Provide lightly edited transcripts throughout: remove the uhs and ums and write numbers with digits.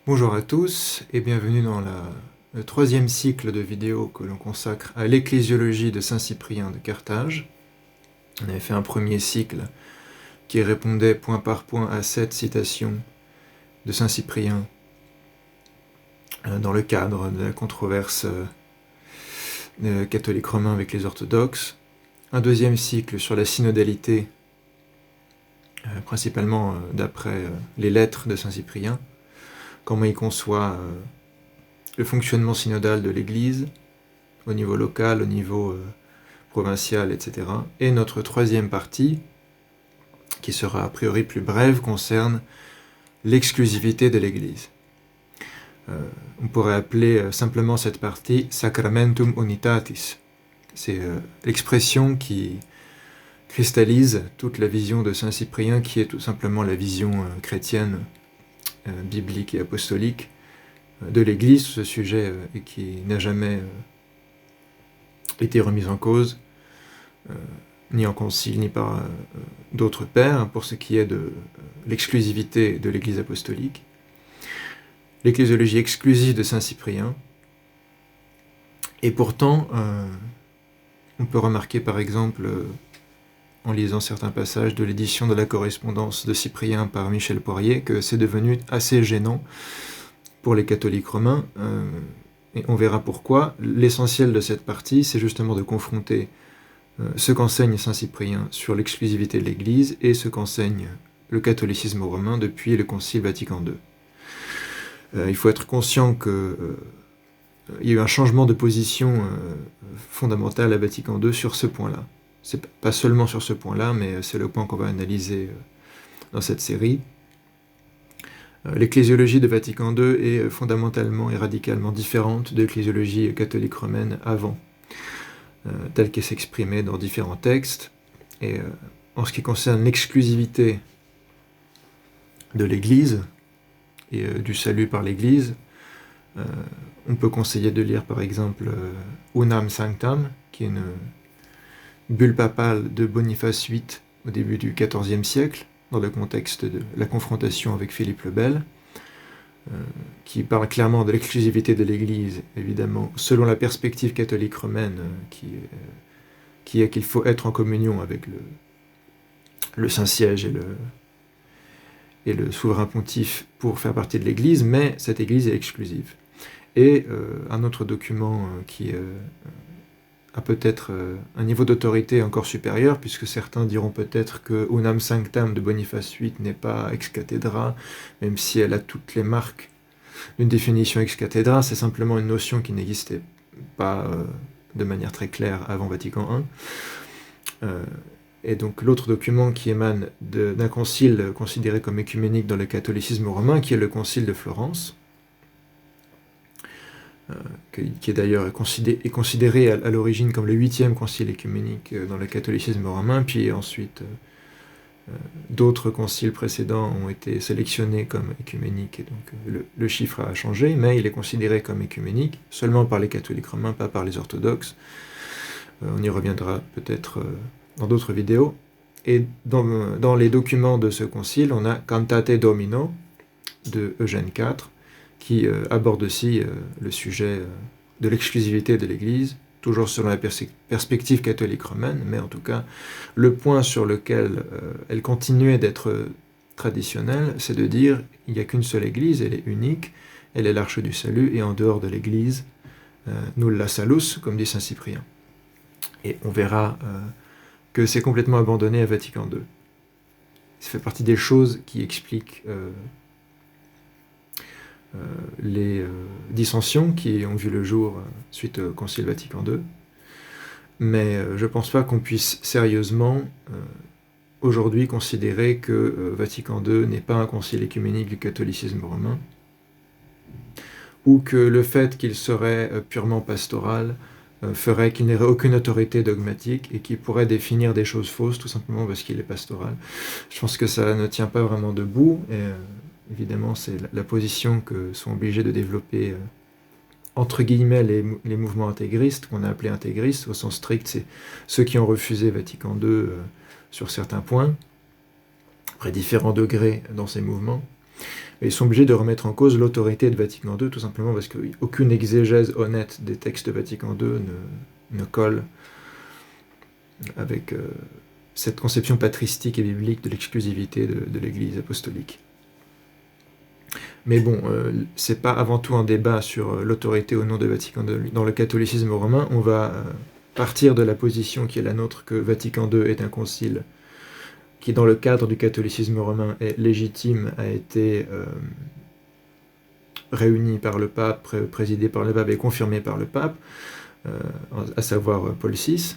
Bonjour à tous et bienvenue dans le troisième cycle de vidéos que l'on consacre à l'ecclésiologie de Saint Cyprien de Carthage. On avait fait un premier cycle qui répondait point par point à 7 citations de Saint Cyprien dans le cadre de la controverse catholique romain avec les orthodoxes. Un deuxième cycle sur la synodalité, principalement d'après les lettres de Saint Cyprien, comment il conçoit le fonctionnement synodal de l'Église, au niveau local, au niveau provincial, etc. Et notre troisième partie, qui sera a priori plus brève, concerne l'exclusivité de l'Église. On pourrait appeler simplement cette partie « Sacramentum Unitatis ». C'est l'expression qui cristallise toute la vision de Saint Cyprien, qui est tout simplement la vision chrétienne, biblique et apostolique de l'Église sur ce sujet et qui n'a jamais été remise en cause, ni en concile, ni par d'autres pères, pour ce qui est de l'exclusivité de l'Église apostolique. L'ecclésiologie exclusive de Saint Cyprien. Et pourtant, on peut remarquer par exemple, en lisant certains passages de l'édition de la correspondance de Cyprien par Michel Poirier, que c'est devenu assez gênant pour les catholiques romains, et on verra pourquoi. L'essentiel de cette partie, c'est justement de confronter ce qu'enseigne Saint Cyprien sur l'exclusivité de l'Église et ce qu'enseigne le catholicisme romain depuis le Concile Vatican II. Il faut être conscient qu'il y a eu un changement de position fondamental à Vatican II sur ce point-là. C'est pas seulement sur ce point-là, mais c'est le point qu'on va analyser dans cette série. L'ecclésiologie de Vatican II est fondamentalement et radicalement différente de l'ecclésiologie catholique romaine avant, telle qu'elle s'exprimait dans différents textes. Et en ce qui concerne l'exclusivité de l'Église et du salut par l'Église, on peut conseiller de lire par exemple Unam Sanctam, qui est une bulle papale de Boniface VIII au début du XIVe siècle, dans le contexte de la confrontation avec Philippe le Bel, qui parle clairement de l'exclusivité de l'Église, évidemment, selon la perspective catholique romaine, qui est qu'il faut être en communion avec le Saint-Siège et le souverain pontife pour faire partie de l'Église, mais cette Église est exclusive. Et un autre document qui a peut-être un niveau d'autorité encore supérieur, puisque certains diront peut-être que Unam Sanctam de Boniface VIII n'est pas ex cathedra, même si elle a toutes les marques d'une définition ex cathedra, c'est simplement une notion qui n'existait pas de manière très claire avant Vatican I. Et donc l'autre document qui émane d'un concile considéré comme écuménique dans le catholicisme romain, qui est le concile de Florence, qui est d'ailleurs considéré à l'origine comme le 8e concile écuménique dans le catholicisme romain, puis ensuite d'autres conciles précédents ont été sélectionnés comme écuméniques, et donc le chiffre a changé, mais il est considéré comme écuménique seulement par les catholiques romains, pas par les orthodoxes. On y reviendra peut-être dans d'autres vidéos. Et dans les documents de ce concile, on a Cantate Domino de Eugène IV, qui aborde aussi le sujet de l'exclusivité de l'Église, toujours selon la perspective catholique romaine, mais en tout cas, le point sur lequel elle continuait d'être traditionnelle, c'est de dire il n'y a qu'une seule Église, elle est unique, elle est l'arche du salut, et en dehors de l'Église, nulla salus, comme dit Saint Cyprien. Et on verra que c'est complètement abandonné à Vatican II. Ça fait partie des choses qui expliquent les dissensions qui ont vu le jour suite au Concile Vatican II. Mais je ne pense pas qu'on puisse sérieusement aujourd'hui considérer que Vatican II n'est pas un concile écuménique du catholicisme romain, ou que le fait qu'il serait purement pastoral ferait qu'il n'aurait aucune autorité dogmatique et qu'il pourrait définir des choses fausses tout simplement parce qu'il est pastoral. Je pense que ça ne tient pas vraiment debout, et évidemment c'est la position que sont obligés de développer entre guillemets les mouvements intégristes, qu'on a appelés intégristes au sens strict, c'est ceux qui ont refusé Vatican II sur certains points, après différents degrés dans ces mouvements. Et ils sont obligés de remettre en cause l'autorité de Vatican II, tout simplement parce qu'aucune exégèse honnête des textes de Vatican II ne colle avec cette conception patristique et biblique de l'exclusivité de l'Église apostolique. Mais bon, c'est pas avant tout un débat sur l'autorité ou non de Vatican II. Dans le catholicisme romain, on va partir de la position qui est la nôtre que Vatican II est un concile qui, dans le cadre du catholicisme romain, est légitime, a été réuni par le pape, présidé par le pape et confirmé par le pape, à savoir Paul VI,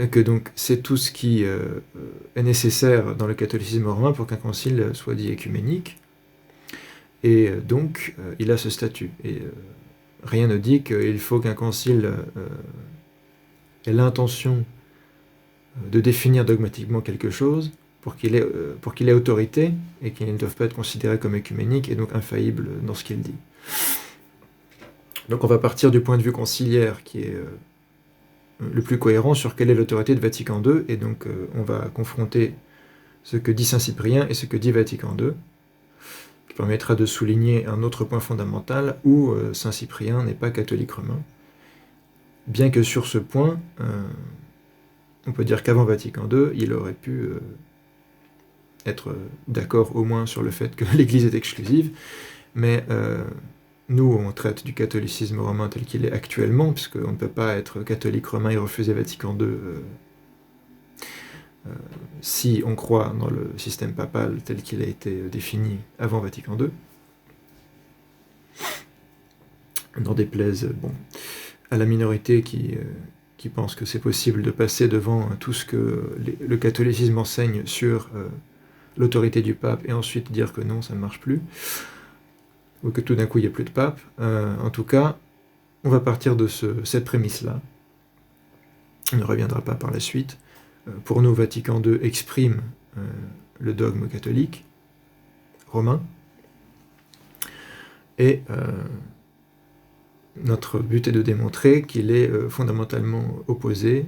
que donc c'est tout ce qui est nécessaire dans le catholicisme romain pour qu'un concile soit dit écuménique. Et donc, il a ce statut. Et rien ne dit qu'il faut qu'un concile ait l'intention de définir dogmatiquement quelque chose pour qu'il ait autorité et qu'il ne doive pas être considéré comme écuménique et donc infaillible dans ce qu'il dit. Donc on va partir du point de vue conciliaire qui est le plus cohérent sur quelle est l'autorité de Vatican II, et donc on va confronter ce que dit Saint Cyprien et ce que dit Vatican II, qui permettra de souligner un autre point fondamental où Saint Cyprien n'est pas catholique romain, bien que sur ce point, on peut dire qu'avant Vatican II, il aurait pu être d'accord au moins sur le fait que l'Église est exclusive, mais nous, on traite du catholicisme romain tel qu'il est actuellement, puisqu'on ne peut pas être catholique romain et refuser Vatican II si on croit dans le système papal tel qu'il a été défini avant Vatican II. N'en déplaise à la minorité qui pense que c'est possible de passer devant tout ce que le catholicisme enseigne sur l'autorité du pape et ensuite dire que non, ça ne marche plus, ou que tout d'un coup il n'y a plus de pape. En tout cas, on va partir de cette prémisse-là. On ne reviendra pas par la suite. Pour nous, Vatican II exprime le dogme catholique romain, et notre but est de démontrer qu'il est fondamentalement opposé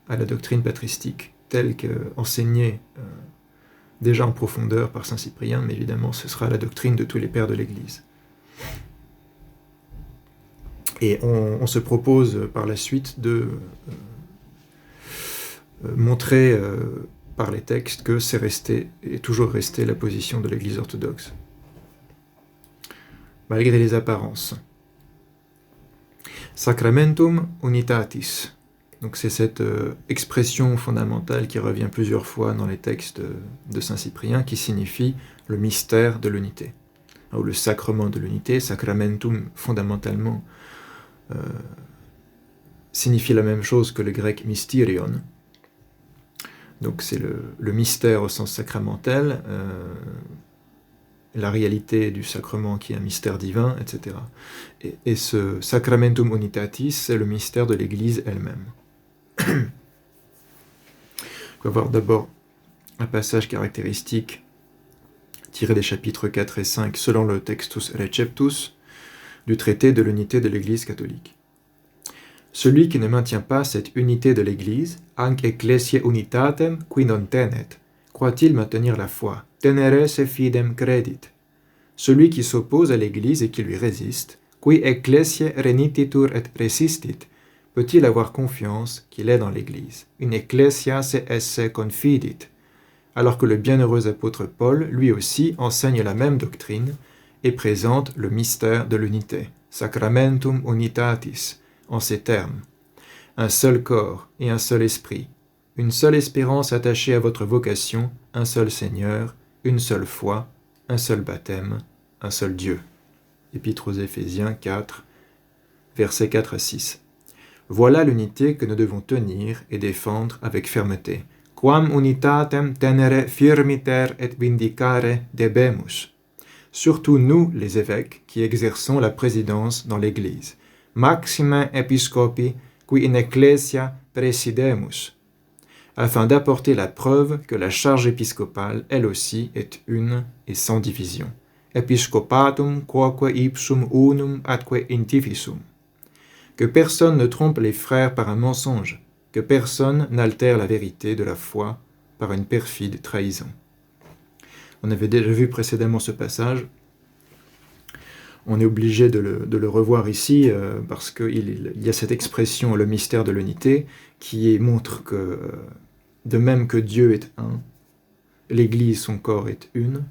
à la doctrine patristique, telle qu'enseignée déjà en profondeur par Saint Cyprien, mais évidemment ce sera la doctrine de tous les pères de l'Église. Et on se propose par la suite de montrer par les textes que c'est resté, et toujours resté, la position de l'Église orthodoxe, malgré les apparences. Sacramentum unitatis. Donc c'est cette expression fondamentale qui revient plusieurs fois dans les textes de Saint Cyprien, qui signifie le mystère de l'unité, ou le sacrement de l'unité. Sacramentum, fondamentalement, signifie la même chose que le grec mysterion. Donc c'est le mystère au sens sacramentel, la réalité du sacrement qui est un mystère divin, etc. Et ce sacramentum unitatis, c'est le mystère de l'Église elle-même. On va voir d'abord un passage caractéristique tiré des chapitres 4 et 5 selon le Textus Receptus du traité de l'unité de l'Église catholique. Celui qui ne maintient pas cette unité de l'Église, anc ecclesiae unitatem qui non tenet, croit-il maintenir la foi? Tenere se fidem credit. Celui qui s'oppose à l'Église et qui lui résiste, qui ecclesiae renititur et resistit, peut-il avoir confiance qu'il est dans l'Église? Une ecclesia se esse confidit. Alors que le bienheureux apôtre Paul, lui aussi, enseigne la même doctrine et présente le mystère de l'unité, sacramentum unitatis, en ces termes: un seul corps et un seul esprit, une seule espérance attachée à votre vocation, un seul Seigneur, une seule foi, un seul baptême, un seul Dieu. Épître aux Éphésiens 4, versets 4 à 6. Voilà l'unité que nous devons tenir et défendre avec fermeté. Quam unitatem tenere firmiter et vindicare debemus. Surtout nous, les évêques, qui exerçons la présidence dans l'Église. Maxime episcopi qui in ecclesia presidemus, afin d'apporter la preuve que la charge épiscopale, elle aussi, est une et sans division. Episcopatum quoque ipsum unum atque intifissum. Que personne ne trompe les frères par un mensonge, que personne n'altère la vérité de la foi par une perfide trahison. On avait déjà vu précédemment ce passage. On est obligé de le revoir ici parce qu'il y a cette expression, le mystère de l'unité, qui montre que, de même que Dieu est un, l'Église, son corps, est une,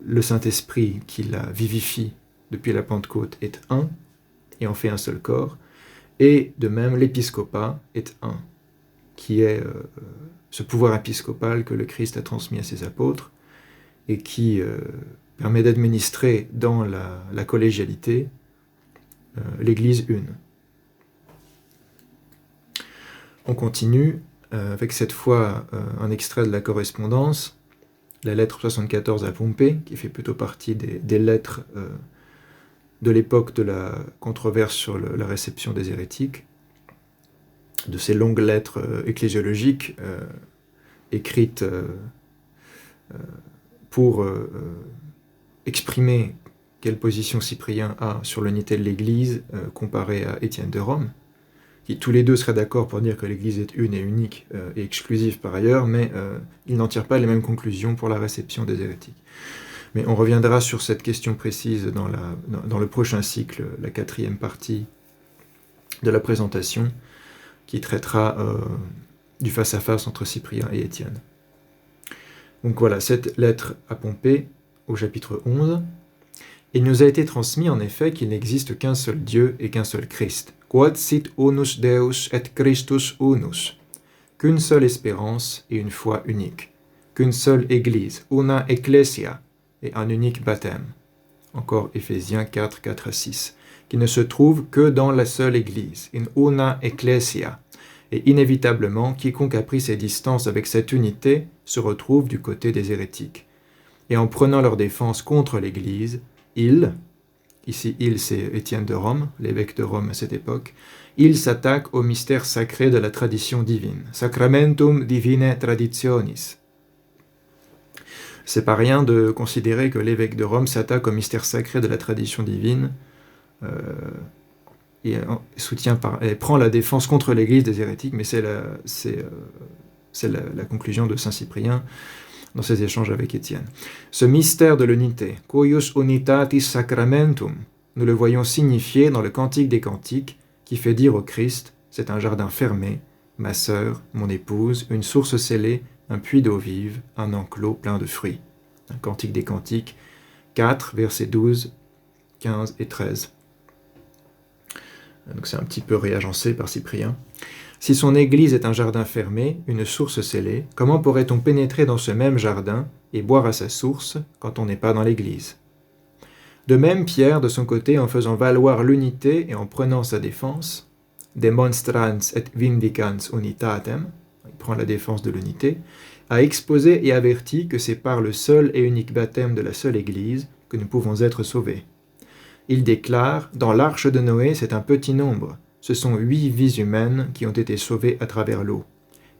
le Saint-Esprit qui la vivifie depuis la Pentecôte est un, et en fait un seul corps, et de même l'épiscopat est un, qui est ce pouvoir épiscopal que le Christ a transmis à ses apôtres, et qui permet d'administrer dans la collégialité l'Église une. On continue avec cette fois un extrait de la correspondance, la lettre 74 à Pompée, qui fait plutôt partie des lettres de l'époque de la controverse sur la réception des hérétiques, de ces longues lettres ecclésiologiques écrites pour exprimer quelle position Cyprien a sur l'unité de l'Église comparée à Étienne de Rome, qui tous les deux seraient d'accord pour dire que l'Église est une et unique et exclusive par ailleurs, mais ils n'en tirent pas les mêmes conclusions pour la réception des hérétiques. Mais on reviendra sur cette question précise dans le prochain cycle, la 4e partie de la présentation, qui traitera du face-à-face entre Cyprien et Étienne. Donc voilà, cette lettre à Pompée, au chapitre 11. Il nous a été transmis en effet qu'il n'existe qu'un seul Dieu et qu'un seul Christ. Quod sit unus Deus et Christus unus. Qu'une seule espérance et une foi unique. Qu'une seule Église, una ecclesia, et un unique baptême. Encore Éphésiens 4, 4 à 6. Qui ne se trouve que dans la seule Église, in una ecclesia. Et inévitablement, quiconque a pris ses distances avec cette unité se retrouve du côté des hérétiques. Et en prenant leur défense contre l'Église, ici il c'est Étienne de Rome, l'évêque de Rome à cette époque, il s'attaque au mystère sacré de la tradition divine, sacramentum divinae traditionis. C'est pas rien de considérer que l'évêque de Rome s'attaque au mystère sacré de la tradition divine et prend la défense contre l'Église des hérétiques, mais c'est la conclusion de Saint Cyprien dans ses échanges avec Étienne. Ce mystère de l'unité, cuius unitatis sacramentum, nous le voyons signifié dans le Cantique des Cantiques, qui fait dire au Christ, c'est un jardin fermé, ma sœur, mon épouse, une source scellée, un puits d'eau vive, un enclos plein de fruits. Un Cantique des Cantiques, 4, versets 12, 15 et 13. Donc c'est un petit peu réagencé par Cyprien. Si son église est un jardin fermé, une source scellée, comment pourrait-on pénétrer dans ce même jardin et boire à sa source quand on n'est pas dans l'église? De même, Pierre, de son côté, en faisant valoir l'unité et en prenant sa défense, demonstrans et vindicans unitatem, il prend la défense de l'unité, a exposé et averti que c'est par le seul et unique baptême de la seule Église que nous pouvons être sauvés. Il déclare, dans l'arche de Noé, c'est un petit nombre, ce sont 8 vies humaines qui ont été sauvées à travers l'eau.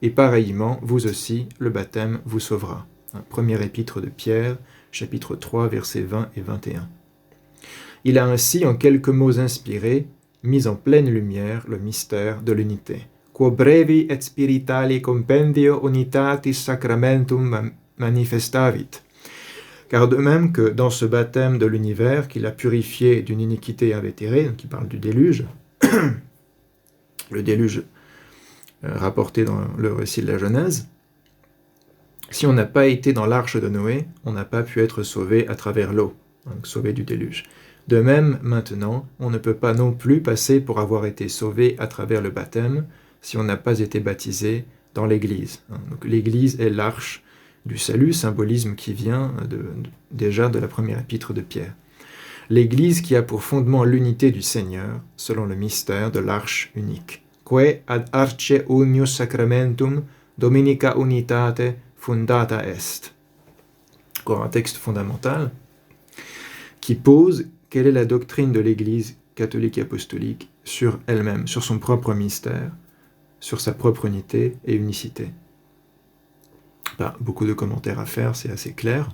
Et pareillement, vous aussi, le baptême vous sauvera. Première épître de Pierre, chapitre 3, versets 20 et 21. Il a ainsi, en quelques mots inspirés, mis en pleine lumière le mystère de l'unité. Quo brevi et spiritali compendio unitatis sacramentum manifestavit. Car de même que dans ce baptême de l'univers qu'il a purifié d'une iniquité invétérée, donc il parle du déluge, le déluge rapporté dans le récit de la Genèse, si on n'a pas été dans l'arche de Noé, on n'a pas pu être sauvé à travers l'eau, donc sauvé du déluge. De même, maintenant, on ne peut pas non plus passer pour avoir été sauvé à travers le baptême si on n'a pas été baptisé dans l'Église. Donc l'Église est l'arche du salut, symbolisme qui vient déjà de la première épître de Pierre. L'Église qui a pour fondement l'unité du Seigneur, selon le mystère de l'arche unique. Que ad arce unius sacramentum dominica unitate fundata est. Encore un texte fondamental qui pose quelle est la doctrine de l'Église catholique et apostolique sur elle-même, sur son propre mystère, sur sa propre unité et unicité. Pas beaucoup de commentaires à faire, c'est assez clair.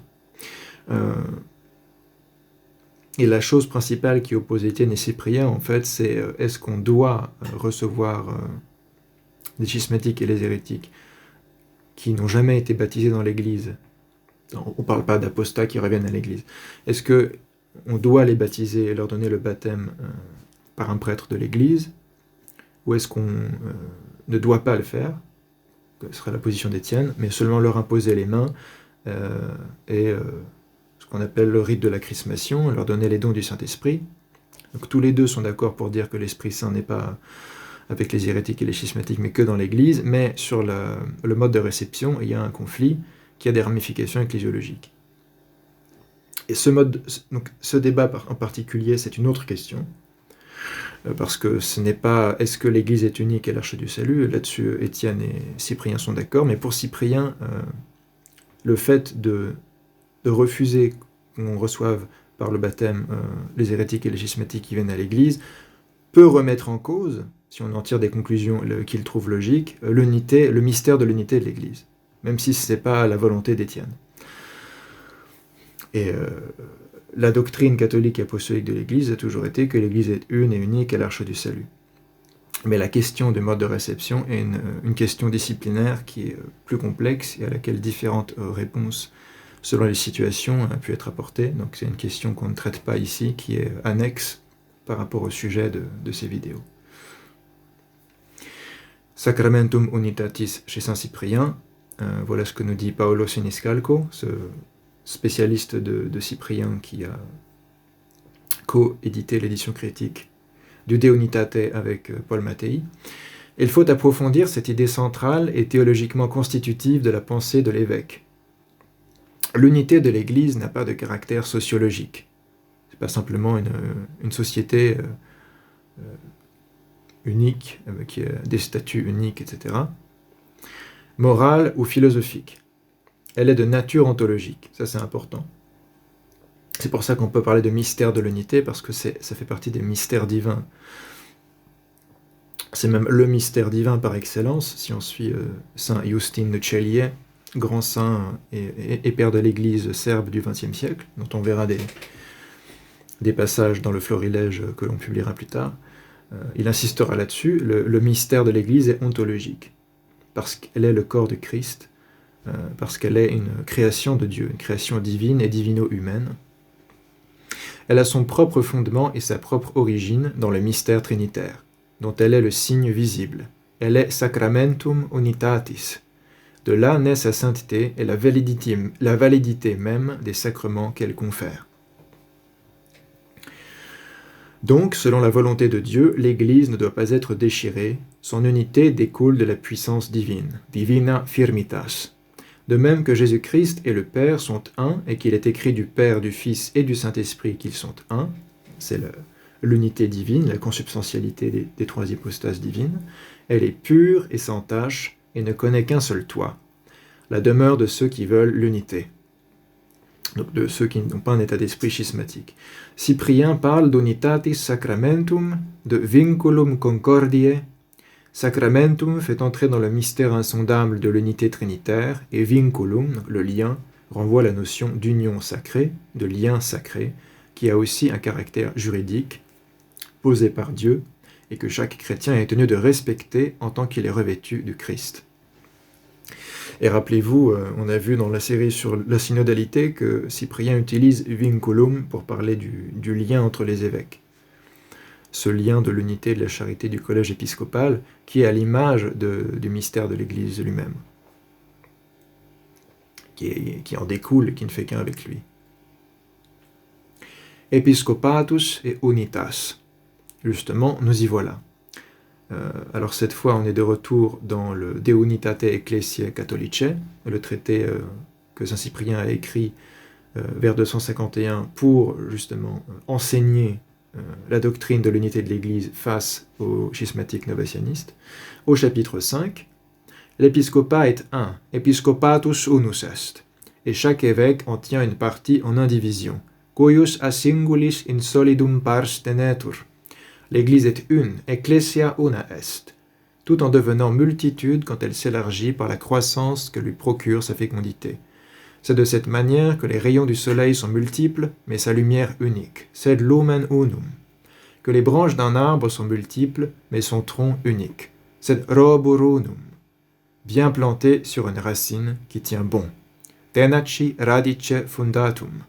Et la chose principale qui oppose Étienne et Cyprien, en fait, c'est est-ce qu'on doit recevoir les schismatiques et les hérétiques qui n'ont jamais été baptisés dans l'Église On ne parle pas d'apostats qui reviennent à l'Église. Est-ce qu'on doit les baptiser et leur donner le baptême par un prêtre de l'Église, ou est-ce qu'on ne doit pas le faire, ce serait la position d'Étienne, mais seulement leur imposer les mains et ce qu'on appelle le rite de la chrismation, leur donner les dons du Saint-Esprit. Donc tous les deux sont d'accord pour dire que l'Esprit Saint n'est pas avec les hérétiques et les schismatiques, mais que dans l'Église, mais sur le mode de réception, il y a un conflit qui a des ramifications ecclésiologiques. Et ce débat en particulier, c'est une autre question, parce que ce n'est pas « est-ce que l'Église est unique et l'Arche du Salut ?» Là-dessus, Étienne et Cyprien sont d'accord, mais pour Cyprien, le fait de refuser qu'on reçoive par le baptême les hérétiques et les schismatiques qui viennent à l'Église peut remettre en cause, si on en tire des conclusions qu'il trouve logiques, le mystère de l'unité de l'Église, même si ce n'est pas la volonté d'Étienne. Et la doctrine catholique et apostolique de l'Église a toujours été que l'Église est une et unique à l'Arche du Salut. Mais la question du mode de réception est une question disciplinaire qui est plus complexe et à laquelle différentes réponses selon les situations ont pu être apportées. Donc c'est une question qu'on ne traite pas ici, qui est annexe par rapport au sujet de ces vidéos. Sacramentum Unitatis chez Saint Cyprien, voilà ce que nous dit Paolo Siniscalco, ce spécialiste de Cyprien qui a co-édité l'édition critique du De Unitate avec Paul Mattei. Il faut approfondir cette idée centrale et théologiquement constitutive de la pensée de l'évêque. L'unité de l'Église n'a pas de caractère sociologique. Ce n'est pas simplement une société unique, avec des statuts uniques, etc. Morale ou philosophique. Elle est de nature ontologique, ça c'est important. C'est pour ça qu'on peut parler de mystère de l'unité, parce que ça fait partie des mystères divins. C'est même le mystère divin par excellence, si on suit Saint Justine de Cellier, grand saint et père de l'Église serbe du XXe siècle, dont on verra des passages dans le Florilège que l'on publiera plus tard. Il insistera là-dessus, le mystère de l'Église est ontologique, parce qu'elle est le corps de Christ, parce qu'elle est une création de Dieu, une création divine et divino-humaine. Elle a son propre fondement et sa propre origine dans le mystère trinitaire, dont elle est le signe visible. Elle est sacramentum unitatis. De là naît sa sainteté et la validité même des sacrements qu'elle confère. Donc, selon la volonté de Dieu, l'Église ne doit pas être déchirée, son unité découle de la puissance divine, divina firmitas. De même que Jésus-Christ et le Père sont un, et qu'il est écrit du Père, du Fils et du Saint-Esprit qu'ils sont un, c'est l'unité divine, la consubstantialité des trois hypostases divines, elle est pure et sans tache, et ne connaît qu'un seul toit, la demeure de ceux qui veulent l'unité. Donc de ceux qui n'ont pas un état d'esprit schismatique. Cyprien parle d'unitatis sacramentum, de vinculum concordiae. Sacramentum fait entrer dans le mystère insondable de l'unité trinitaire, et vinculum, le lien, renvoie à la notion d'union sacrée, de lien sacré, qui a aussi un caractère juridique, posé par Dieu, et que chaque chrétien est tenu de respecter en tant qu'il est revêtu du Christ. Et rappelez-vous, on a vu dans la série sur la synodalité que Cyprien utilise vinculum pour parler du lien entre les évêques. Ce lien de l'unité et de la charité du collège épiscopal qui est à l'image du mystère de l'Église lui-même, qui en découle et qui ne fait qu'un avec lui. Episcopatus et unitas. Justement, nous y voilà. Alors cette fois, on est de retour dans le De Unitate Ecclesiae Catholicae, le traité que Saint Cyprien a écrit vers 251 pour justement enseigner la doctrine de l'unité de l'Église face aux schismatiques novatianistes. Au chapitre 5, l'épiscopat est un, episcopatus unus est, et chaque évêque en tient une partie en indivision, cuius a singulis in solidum pars tenetur. L'Église est une, ecclesia una est, tout en devenant multitude quand elle s'élargit par la croissance que lui procure sa fécondité. C'est de cette manière que les rayons du soleil sont multiples, mais sa lumière unique, sed lumen unum. Que les branches d'un arbre sont multiples, mais son tronc unique, sed robur unum. Bien planté sur une racine qui tient bon. tenaci radice fundatum,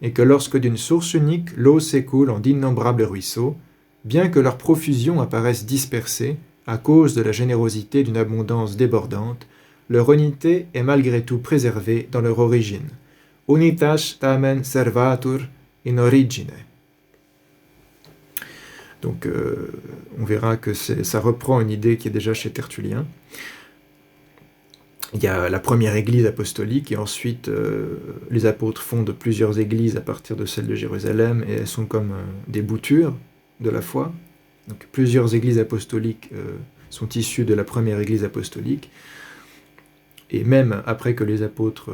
et que lorsque d'une source unique l'eau s'écoule en d'innombrables ruisseaux, bien que leur profusion apparaisse dispersée à cause de la générosité d'une abondance débordante, leur unité est malgré tout préservée dans leur origine. Unitas tamen servatur in origine. Donc on verra que ça reprend une idée qui est déjà chez Tertullien. Il y a la première église apostolique et ensuite les apôtres fondent plusieurs églises à partir de celle de Jérusalem et elles sont comme des boutures de la foi. Donc plusieurs églises apostoliques sont issues de la première église apostolique. Et même après que les apôtres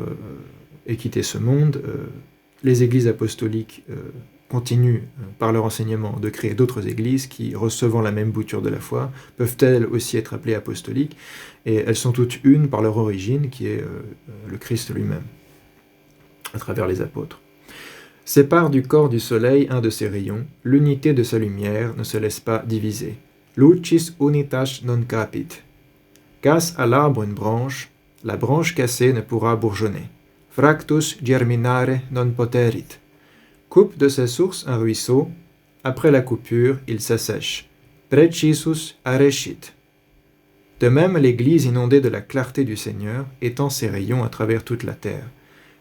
aient quitté ce monde, les églises apostoliques continuent par leur enseignement de créer d'autres églises qui, recevant la même bouture de la foi, peuvent elles aussi être appelées apostoliques, et elles sont toutes une par leur origine, qui est le Christ lui-même, à travers les apôtres. Sépare du corps du soleil un de ses rayons, l'unité de sa lumière ne se laisse pas diviser. Lucis unitas non capit. Casse à l'arbre une branche, la branche cassée ne pourra bourgeonner. Fractus germinare non poterit. Coupe de sa source un ruisseau, après la coupure, il s'assèche. Precisus arescit. De même, l'Église inondée de la clarté du Seigneur étend ses rayons à travers toute la terre.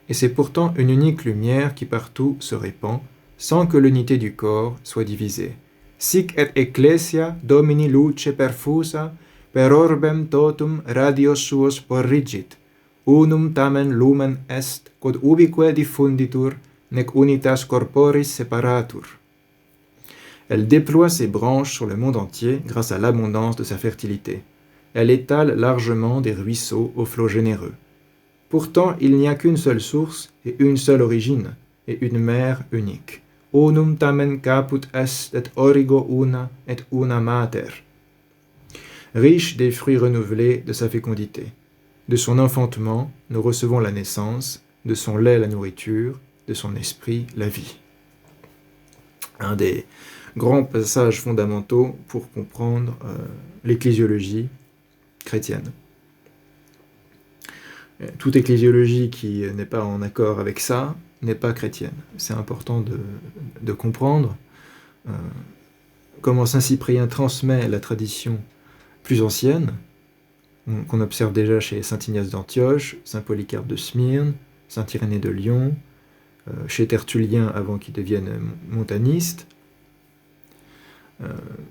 Et c'est pourtant une unique lumière qui partout se répand, sans que l'unité du corps soit divisée. Sic et ecclesia domini luce perfusa, per orbem totum radios suos porrigit. Unum tamen lumen est, quod ubique diffunditur, nec unitas corporis separatur. Elle déploie ses branches sur le monde entier grâce à l'abondance de sa fertilité. Elle étale largement des ruisseaux aux flots généreux. Pourtant, il n'y a qu'une seule source et une seule origine, et une mère unique. Unum tamen caput est et origo una et una mater. Riche des fruits renouvelés de sa fécondité. De son enfantement, nous recevons la naissance, de son lait la nourriture, de son esprit la vie. Un des grands passages fondamentaux pour comprendre l'ecclésiologie chrétienne. Toute ecclésiologie qui n'est pas en accord avec ça n'est pas chrétienne. C'est important de comprendre comment saint Cyprien transmet la tradition plus ancienne, qu'on observe déjà chez saint Ignace d'Antioche, saint Polycarpe de Smyrne, saint Irénée de Lyon, chez Tertullien avant qu'il devienne montaniste,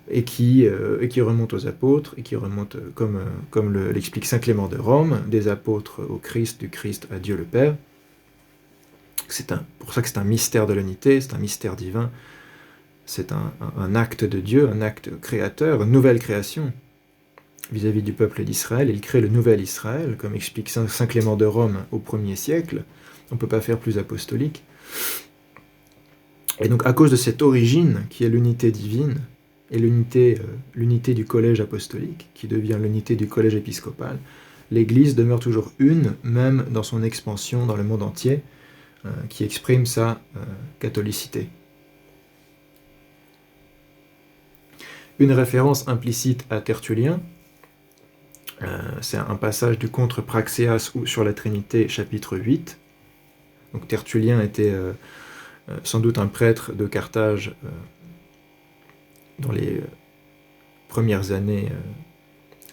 et qui remonte aux apôtres, et qui remonte, comme l'explique saint Clément de Rome, des apôtres au Christ, du Christ à Dieu le Père. C'est pour ça que c'est un mystère de l'unité, c'est un mystère divin, c'est un acte de Dieu, un acte créateur, une nouvelle création vis-à-vis du peuple d'Israël. Il crée le nouvel Israël, comme explique saint Clément de Rome au 1er siècle. On ne peut pas faire plus apostolique. Et donc à cause de cette origine qui est l'unité divine, et l'unité du collège apostolique, qui devient l'unité du collège épiscopal, l'Église demeure toujours une, même dans son expansion dans le monde entier, qui exprime sa catholicité. Une référence implicite à Tertullien, c'est un passage du Contre Praxeas sur la Trinité, chapitre 8. Donc Tertullien était sans doute un prêtre de Carthage dans les premières années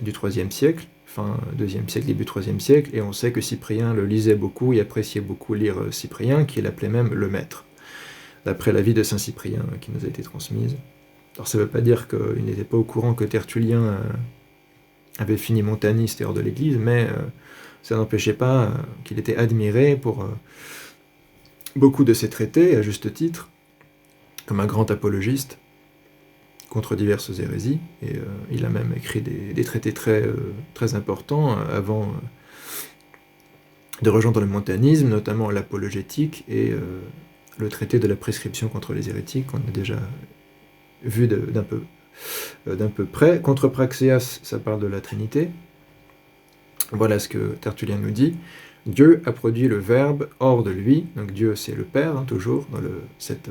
du IIIe siècle, fin IIe siècle, début IIIe siècle, et on sait que Cyprien le lisait beaucoup et appréciait beaucoup lire Cyprien, qu'il appelait même le maître, d'après la vie de saint Cyprien qui nous a été transmise. Alors ça ne veut pas dire qu'il n'était pas au courant que Tertullien avait fini montaniste et hors de l'Église, mais ça n'empêchait pas qu'il était admiré pour beaucoup de ses traités, à juste titre, comme un grand apologiste contre diverses hérésies, et il a même écrit des traités très importants avant de rejoindre le montanisme, notamment l'apologétique et le traité de la prescription contre les hérétiques, qu'on a déjà vu d'un peu près. Contre Praxeas, ça parle de la Trinité. Voilà ce que Tertullien nous dit. Dieu a produit le Verbe hors de lui, donc Dieu c'est le Père, toujours, dans cette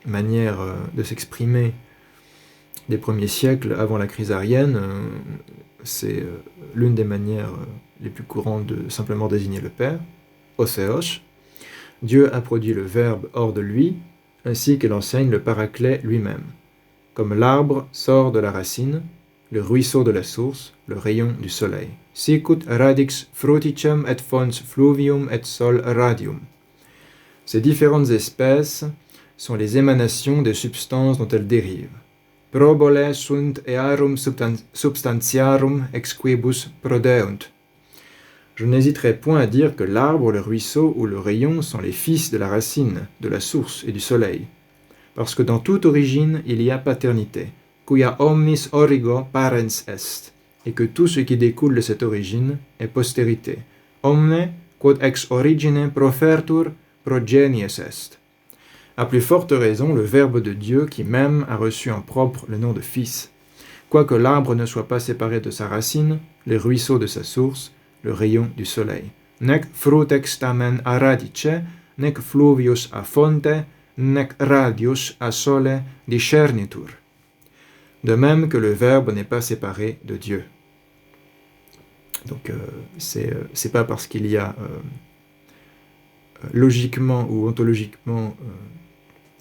manière de s'exprimer des premiers siècles avant la crise arienne, c'est l'une des manières les plus courantes de simplement désigner le Père. Océos. Dieu a produit le Verbe hors de lui, ainsi que l'enseigne le Paraclet lui-même. Comme l'arbre sort de la racine, le ruisseau de la source, le rayon du soleil. Sicut radix fruticem et fons fluvium et sol radium. Ces différentes espèces sont les émanations des substances dont elles dérivent. Probole sunt earum substantiarum ex quibus prodeunt. Je n'hésiterai point à dire que l'arbre, le ruisseau ou le rayon sont les fils de la racine, de la source et du soleil. Parce que dans toute origine, il y a paternité, quia omnis origo parens est, et que tout ce qui découle de cette origine est postérité. Omne, quod ex origine profertur, progenies est. À plus forte raison, le Verbe de Dieu qui même a reçu en propre le nom de Fils. Quoique l'arbre ne soit pas séparé de sa racine, les ruisseaux de sa source, le rayon du soleil. Nec frutex tamen a radice, nec fluvius a fonte, nec radius a sole discernitur. De même que le Verbe n'est pas séparé de Dieu. Donc c'est pas parce qu'il y a logiquement ou ontologiquement,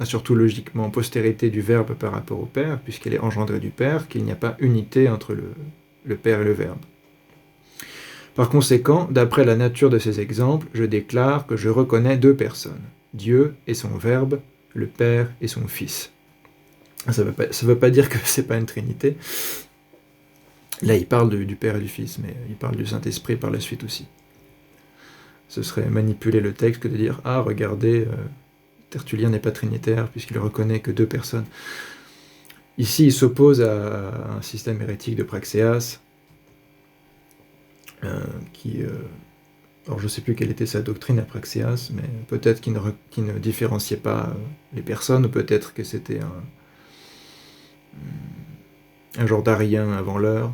surtout logiquement, postérité du Verbe par rapport au Père, puisqu'il est engendré du Père, qu'il n'y a pas unité entre le Père et le Verbe. Par conséquent, d'après la nature de ces exemples, je déclare que je reconnais deux personnes, Dieu et son Verbe, le Père et son Fils. Ça veut pas dire que c'est pas une Trinité. Là, il parle du Père et du Fils, mais il parle du Saint-Esprit par la suite aussi. Ce serait manipuler le texte que de dire « Ah, regardez, Tertullien n'est pas trinitaire puisqu'il reconnaît que deux personnes. » Ici, il s'oppose à un système hérétique de Praxéas, alors je ne sais plus quelle était sa doctrine à Praxéas, mais peut-être qu'il ne différenciait pas les personnes, ou peut-être que c'était un genre d'arien avant l'heure.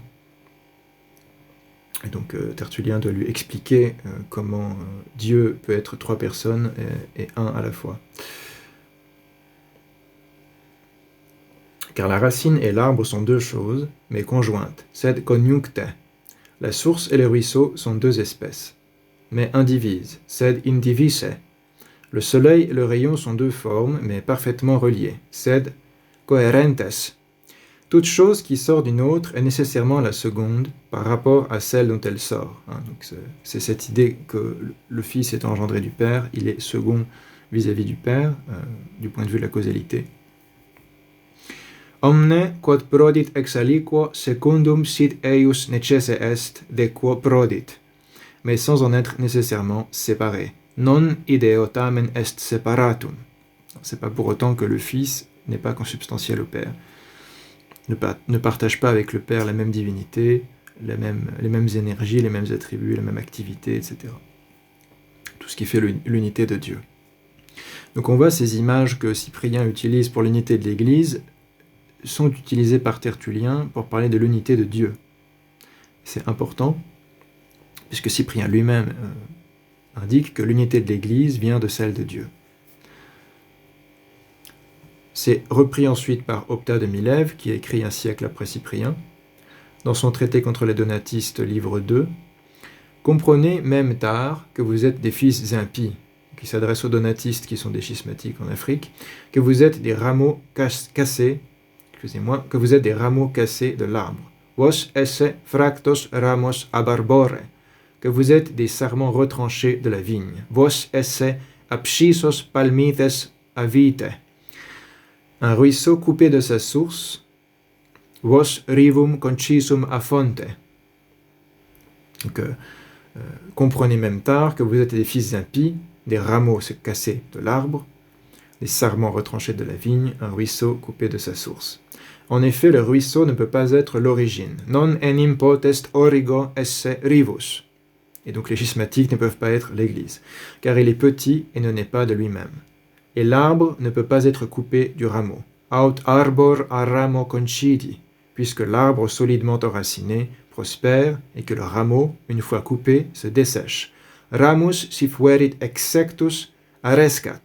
Et donc Tertullien doit lui expliquer comment Dieu peut être trois personnes et un à la fois. Car la racine et l'arbre sont deux choses, mais conjointes, sed conjuncte. La source et le ruisseau sont deux espèces, mais indivises, sed indivise. Le soleil et le rayon sont deux formes, mais parfaitement reliées, sed coherentes. Toute chose qui sort d'une autre est nécessairement la seconde par rapport à celle dont elle sort. Donc c'est cette idée que le Fils est engendré du Père, il est second vis-à-vis du Père, du point de vue de la causalité. Omne quod prodit ex aliquo secundum sit eius necesse est de quo prodit, mais sans en être nécessairement séparé. Non ideo tamen est separatum. C'est pas pour autant que le Fils n'est pas consubstantiel au Père. Ne partage pas avec le Père la même divinité, les mêmes énergies, les mêmes attributs, la même activité, etc. Tout ce qui fait l'unité de Dieu. Donc on voit ces images que Cyprien utilise pour l'unité de l'Église sont utilisées par Tertullien pour parler de l'unité de Dieu. C'est important, puisque Cyprien lui-même indique que l'unité de l'Église vient de celle de Dieu. C'est repris ensuite par Optat de Milève, qui a écrit un siècle après Cyprien, dans son traité contre les donatistes, livre 2. « Comprenez même tard que vous êtes des fils impies », qui s'adresse aux donatistes qui sont des schismatiques en Afrique, que vous êtes des rameaux cassés, que vous êtes des rameaux cassés de l'arbre. « Vos esse fractos ramos abarbore », que vous êtes des sarments retranchés de la vigne. « Vos esse abscissos palmites avite », un ruisseau coupé de sa source, vos rivum concisum a fonte. Donc, comprenez même tard que vous êtes des fils impies, des rameaux cassés de l'arbre, des sarments retranchés de la vigne, un ruisseau coupé de sa source. En effet, le ruisseau ne peut pas être l'origine. Non enim potest origo esse rivus. Et donc les schismatiques ne peuvent pas être l'Église, car il est petit et ne naît pas de lui-même. Et l'arbre ne peut pas être coupé du rameau. Aut arbor a ramo concidi, puisque l'arbre solidement enraciné prospère et que le rameau, une fois coupé, se dessèche. Ramus si fuerit exsectus arescat.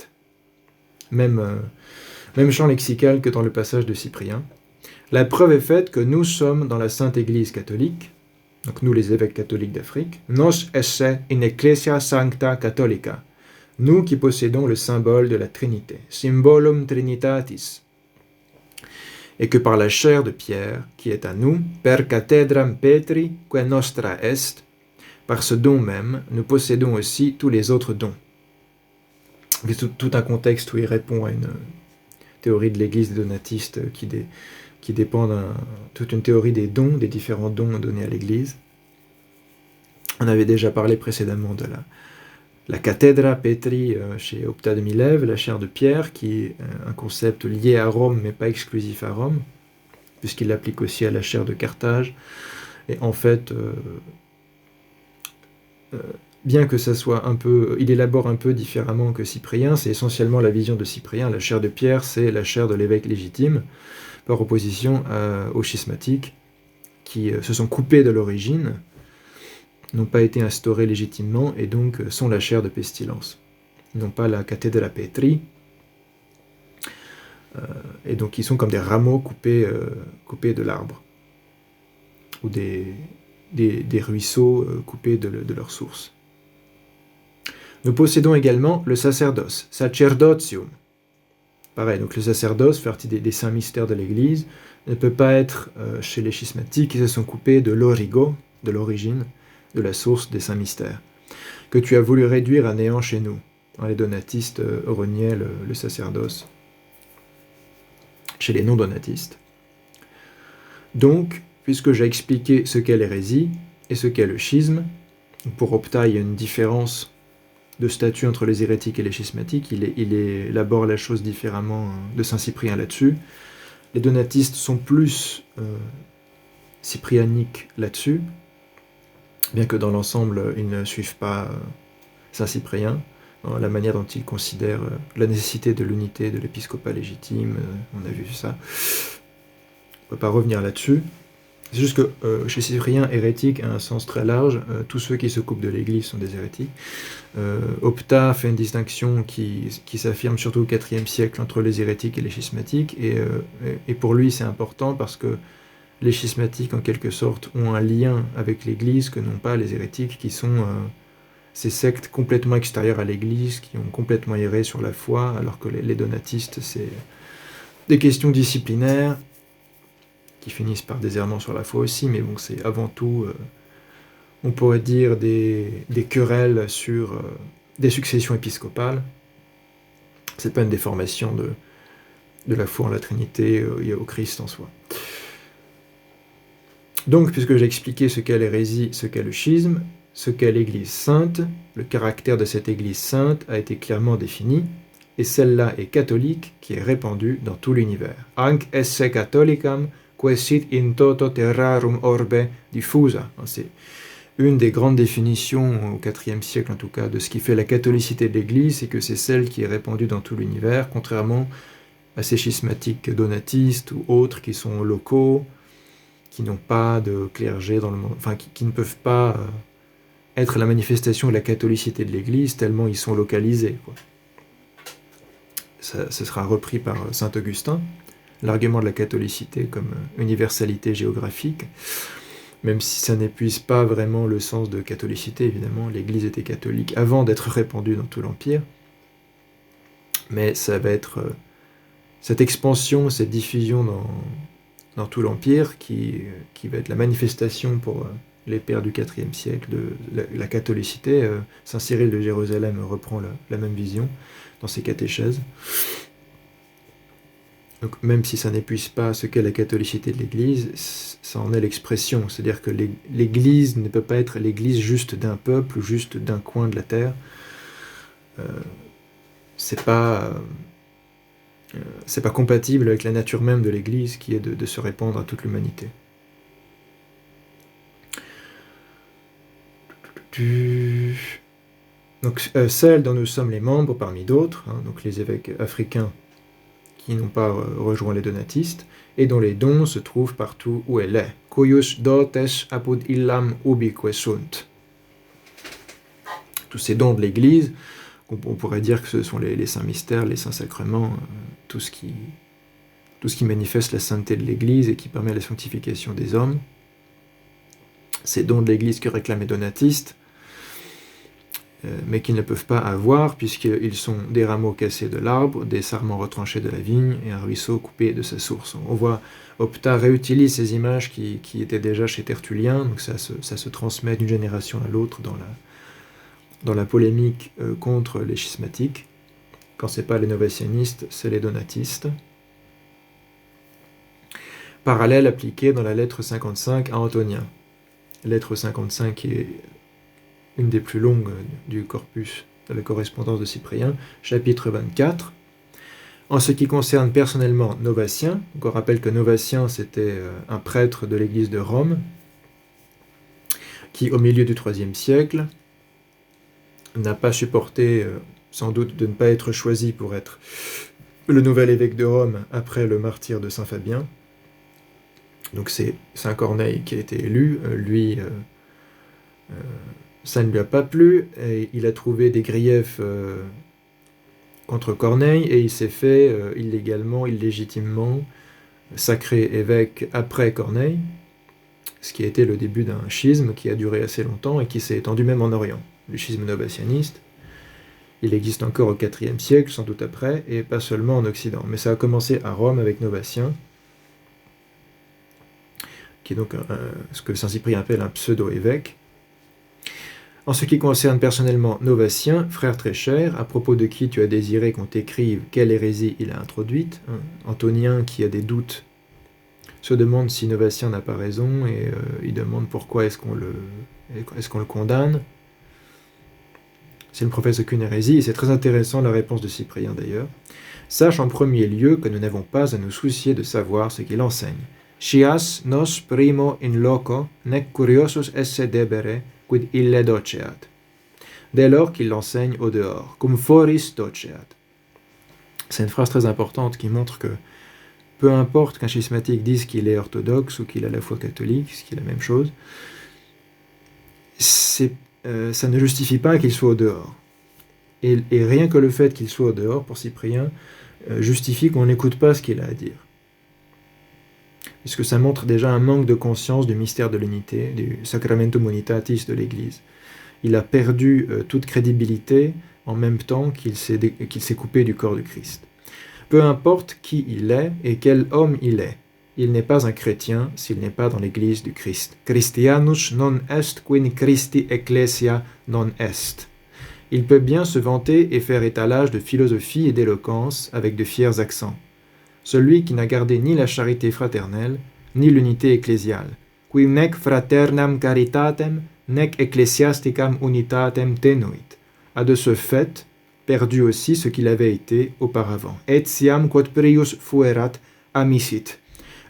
Même champ lexical que dans le passage de Cyprien. La preuve est faite que nous sommes dans la Sainte Église catholique, donc nous les évêques catholiques d'Afrique, nos esse in ecclesia sancta catholica, nous qui possédons le symbole de la Trinité, symbolum trinitatis, et que par la chair de Pierre, qui est à nous, per cathedram Petri, que nostra est, par ce don même, nous possédons aussi tous les autres dons. C'est tout un contexte où il répond à une théorie de l'Église des donatistes qui dépend toute une théorie des dons, des différents dons donnés à l'Église. On avait déjà parlé précédemment de la cathedra Petri chez Opta de Milève, la chair de Pierre, qui est un concept lié à Rome, mais pas exclusif à Rome, puisqu'il l'applique aussi à la chair de Carthage. Et en fait, bien que ça soit il élabore un peu différemment que Cyprien, c'est essentiellement la vision de Cyprien. La chair de Pierre, c'est la chair de l'évêque légitime, par opposition aux schismatiques, qui se sont coupés de l'origine, n'ont pas été instaurés légitimement, et donc sont la chair de pestilence. Ils n'ont pas la cathedra Petri, et donc ils sont comme des rameaux coupés de l'arbre, ou des ruisseaux coupés de leur source. Nous possédons également le sacerdoce, sacerdotium. Pareil, donc le sacerdoce fait partie des saints mystères de l'Église, ne peut pas être chez les schismatiques qui se sont coupés de l'origo, de l'origine, de la source des saints mystères, que tu as voulu réduire à néant chez nous. Les donatistes reniaient le sacerdoce chez les non-donatistes. Donc, puisque j'ai expliqué ce qu'est l'hérésie et ce qu'est le schisme, pour Opta, il y a une différence de statut entre les hérétiques et les schismatiques, il élabore la chose différemment de Saint Cyprien là-dessus. Les donatistes sont plus cyprianiques là-dessus, bien que dans l'ensemble, ils ne suivent pas Saint Cyprien, dans la manière dont ils considèrent la nécessité de l'unité de l'épiscopat légitime, on a vu ça. On ne peut pas revenir là-dessus. C'est juste que chez Cyprien, hérétique a un sens très large. Tous ceux qui se coupent de l'Église sont des hérétiques. Opta fait une distinction qui s'affirme surtout au IVe siècle entre les hérétiques et les schismatiques. Et pour lui, c'est important parce que les schismatiques, en quelque sorte, ont un lien avec l'Église que n'ont pas les hérétiques, qui sont ces sectes complètement extérieures à l'Église, qui ont complètement erré sur la foi, alors que les donatistes, c'est des questions disciplinaires, qui finissent par des errements sur la foi aussi, mais bon, c'est avant tout, on pourrait dire, des querelles sur des successions épiscopales. C'est pas une déformation de la foi en la Trinité et au Christ en soi. Donc, puisque j'ai expliqué ce qu'est l'hérésie, ce qu'est le schisme, ce qu'est l'Église sainte, le caractère de cette Église sainte a été clairement défini, et celle-là est catholique, qui est répandue dans tout l'univers. Anc esse catholicam, quesit in toto terrarum orbe diffusa. C'est une des grandes définitions, au IVe siècle en tout cas, de ce qui fait la catholicité de l'Église, c'est que c'est celle qui est répandue dans tout l'univers, contrairement à ces schismatiques donatistes ou autres qui sont locaux, qui n'ont pas de clergé dans le monde, enfin qui ne peuvent pas être la manifestation de la catholicité de l'Église tellement ils sont localisés, quoi. Ça sera repris par saint Augustin, l'argument de la catholicité comme universalité géographique, même si ça n'épuise pas vraiment le sens de catholicité, évidemment, l'Église était catholique avant d'être répandue dans tout l'Empire, mais ça va être cette expansion, cette diffusion dans tout l'Empire qui va être la manifestation pour les pères du IVe siècle de la catholicité. Saint Cyril de Jérusalem reprend la même vision dans ses catéchèses. Donc, même si ça n'épuise pas ce qu'est la catholicité de l'Église, ça en est l'expression. C'est-à-dire que l'Église ne peut pas être l'Église juste d'un peuple ou juste d'un coin de la terre. C'est pas compatible avec la nature même de l'Église qui est de se répandre à toute l'humanité. Donc, celle dont nous sommes les membres parmi d'autres, donc les évêques africains qui n'ont pas rejoint les donatistes, et dont les dons se trouvent partout où elle est. Cuius dotes apud illam ubique sunt. Tous ces dons de l'Église, on pourrait dire que ce sont les saints mystères, les saints sacrements, tout ce qui manifeste la sainteté de l'Église et qui permet la sanctification des hommes. ces dons de l'Église que réclament les donatistes, mais qu'ils ne peuvent pas avoir, puisqu'ils sont des rameaux cassés de l'arbre, des sarments retranchés de la vigne, et un ruisseau coupé de sa source. On voit, Opta réutilise ces images qui étaient déjà chez Tertullien, donc ça se transmet d'une génération à l'autre dans la polémique contre les schismatiques. Quand ce n'est pas les novationnistes, c'est les donatistes. Parallèle appliqué dans la lettre 55 à Antonien. Lettre 55 qui est une des plus longues du corpus de la correspondance de Cyprien, chapitre 24. En ce qui concerne personnellement Novatien, on rappelle que Novatien c'était un prêtre de l'église de Rome, qui au milieu du IIIe siècle n'a pas supporté sans doute de ne pas être choisi pour être le nouvel évêque de Rome après le martyre de Saint Fabien. Donc c'est Saint Corneille qui a été élu, ça ne lui a pas plu, et il a trouvé des griefs contre Corneille, et il s'est fait illégitimement sacré évêque après Corneille, ce qui a été le début d'un schisme qui a duré assez longtemps et qui s'est étendu même en Orient, le schisme novatianiste. Il existe encore au IVe siècle, sans doute après, et pas seulement en Occident. Mais ça a commencé à Rome avec Novatien, qui est donc ce que Saint Cyprien appelle un pseudo-évêque. En ce qui concerne personnellement Novatien, frère très cher, à propos de qui tu as désiré qu'on t'écrive quelle hérésie il a introduite, Antonien, qui a des doutes, se demande si Novatien n'a pas raison, et il demande pourquoi est-ce qu'on le condamne. C'est ne professe aucune hérésie, et c'est très intéressant la réponse de Cyprien d'ailleurs. Sache en premier lieu que nous n'avons pas à nous soucier de savoir ce qu'il enseigne. Scias nos primo in loco, nec curiosus esse debere, quid ille doceat. Dès lors qu'il l'enseigne au dehors, cum foris doceat. C'est une phrase très importante qui montre que peu importe qu'un schismatique dise qu'il est orthodoxe ou qu'il a la foi catholique, ce qui est la même chose, ça ne justifie pas qu'il soit au dehors. Et rien que le fait qu'il soit au dehors, pour Cyprien, justifie qu'on n'écoute pas ce qu'il a à dire. Puisque ça montre déjà un manque de conscience du mystère de l'unité, du sacramentum unitatis de l'Église. Il a perdu toute crédibilité en même temps qu'il s'est coupé du corps de Christ. Peu importe qui il est et quel homme il est n'est pas un chrétien s'il n'est pas dans l'Église du Christ. Christianus non est quin Christi ecclesia non est. Il peut bien se vanter et faire étalage de philosophie et d'éloquence avec de fiers accents. Celui qui n'a gardé ni la charité fraternelle, ni l'unité ecclésiale, qui nec fraternam caritatem, nec ecclesiasticam unitatem tenuit, a de ce fait perdu aussi ce qu'il avait été auparavant. Etiam quod prius fuerat amisit.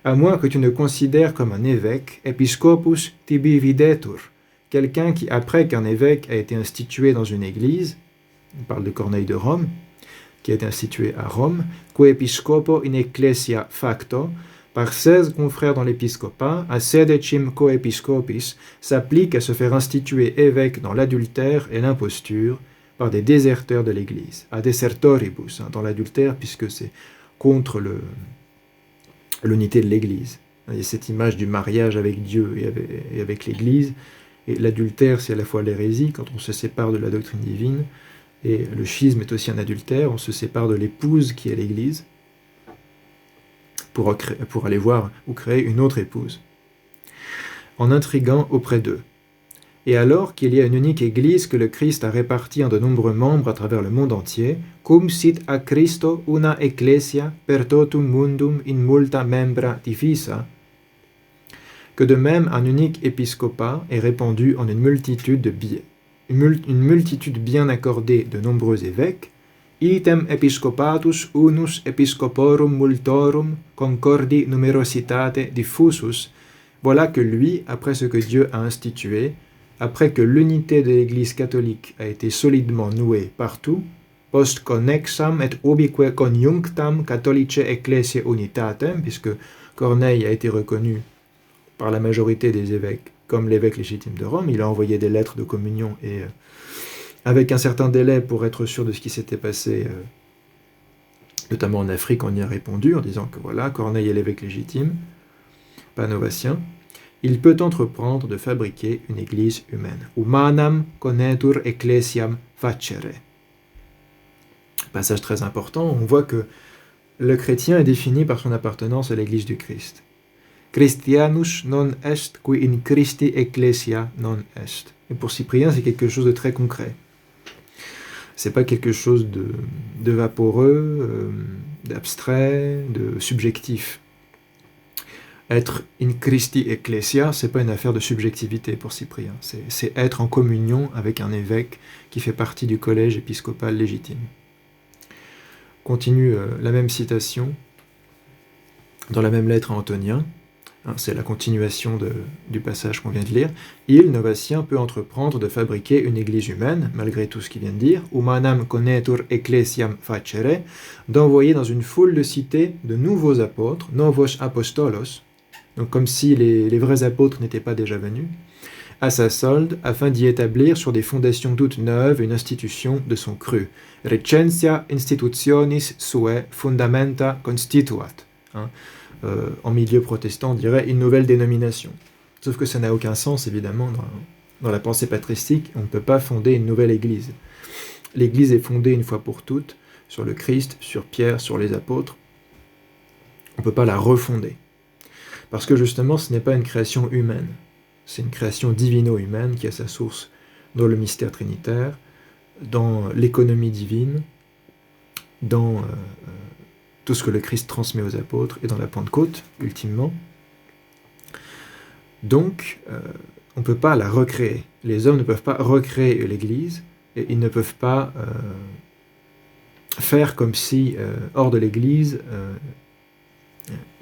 À moins que tu ne considères comme un évêque, episcopus tibi videtur, quelqu'un qui, après qu'un évêque a été institué dans une église, on parle de Corneille de Rome, qui a été institué à Rome, que episcopo in ecclesia facto, par 16 confrères dans l'épiscopat, a sedecim coepiscopis, s'applique à se faire instituer évêque dans l'adultère et l'imposture par des déserteurs de l'Église, a desertoribus, dans l'adultère, puisque c'est contre l'unité de l'Église. Il y a cette image du mariage avec Dieu et avec l'Église, et l'adultère, c'est à la fois l'hérésie, quand on se sépare de la doctrine divine, et le schisme est aussi un adultère, on se sépare de l'épouse qui est l'Église, pour aller voir ou créer une autre épouse, en intriguant auprès d'eux. Et alors qu'il y a une unique Église que le Christ a répartie en de nombreux membres à travers le monde entier, cum sit a Christo una ecclesia per totum mundum in multa membra divisa, que de même un unique épiscopat est répandu en une multitude bien accordée de nombreux évêques, item episcopatus unus episcoporum multorum concordi numerositate diffusus, voilà que lui, après ce que Dieu a institué, après que l'unité de l'Église catholique a été solidement nouée partout, post connexam et ubique conjunctam catholice ecclesiae unitatem, puisque Corneille a été reconnu par la majorité des évêques comme l'évêque légitime de Rome, il a envoyé des lettres de communion et avec un certain délai pour être sûr de ce qui s'était passé, notamment en Afrique, on y a répondu en disant que voilà, Corneille est l'évêque légitime, pas Novatien. il peut entreprendre de fabriquer une église humaine. Humanam conetur ecclesiam facere. Passage très important, on voit que le chrétien est défini par son appartenance à l'église du Christ. Christianus non est qui in Christi ecclesia non est. Et pour Cyprien, c'est quelque chose de très concret. C'est pas quelque chose de vaporeux, d'abstrait, de subjectif. Être in Christi ecclesia, c'est pas une affaire de subjectivité pour Cyprien. C'est être en communion avec un évêque qui fait partie du collège épiscopal légitime. Continue la même citation dans la même lettre à Antonien. C'est la continuation du passage qu'on vient de lire. Il, Novatien, peut entreprendre de fabriquer une église humaine, malgré tout ce qu'il vient de dire, humanam conetur ecclesiam facere, d'envoyer dans une foule de cités de nouveaux apôtres, novos apostolos, donc comme si les vrais apôtres n'étaient pas déjà venus, à sa solde, afin d'y établir sur des fondations toutes neuves une institution de son cru. Recentia institutionis sue fundamenta constituat. En milieu protestant, on dirait une nouvelle dénomination. Sauf que ça n'a aucun sens, évidemment, dans la pensée patristique. On ne peut pas fonder une nouvelle église. L'église est fondée une fois pour toutes sur le Christ, sur Pierre, sur les apôtres. On ne peut pas la refonder. Parce que justement, ce n'est pas une création humaine. C'est une création divino-humaine qui a sa source dans le mystère trinitaire, dans l'économie divine, dans tout ce que le Christ transmet aux apôtres et dans la Pentecôte, ultimement. Donc, on ne peut pas la recréer. Les hommes ne peuvent pas recréer l'Église, et ils ne peuvent pas faire comme si, hors de l'Église,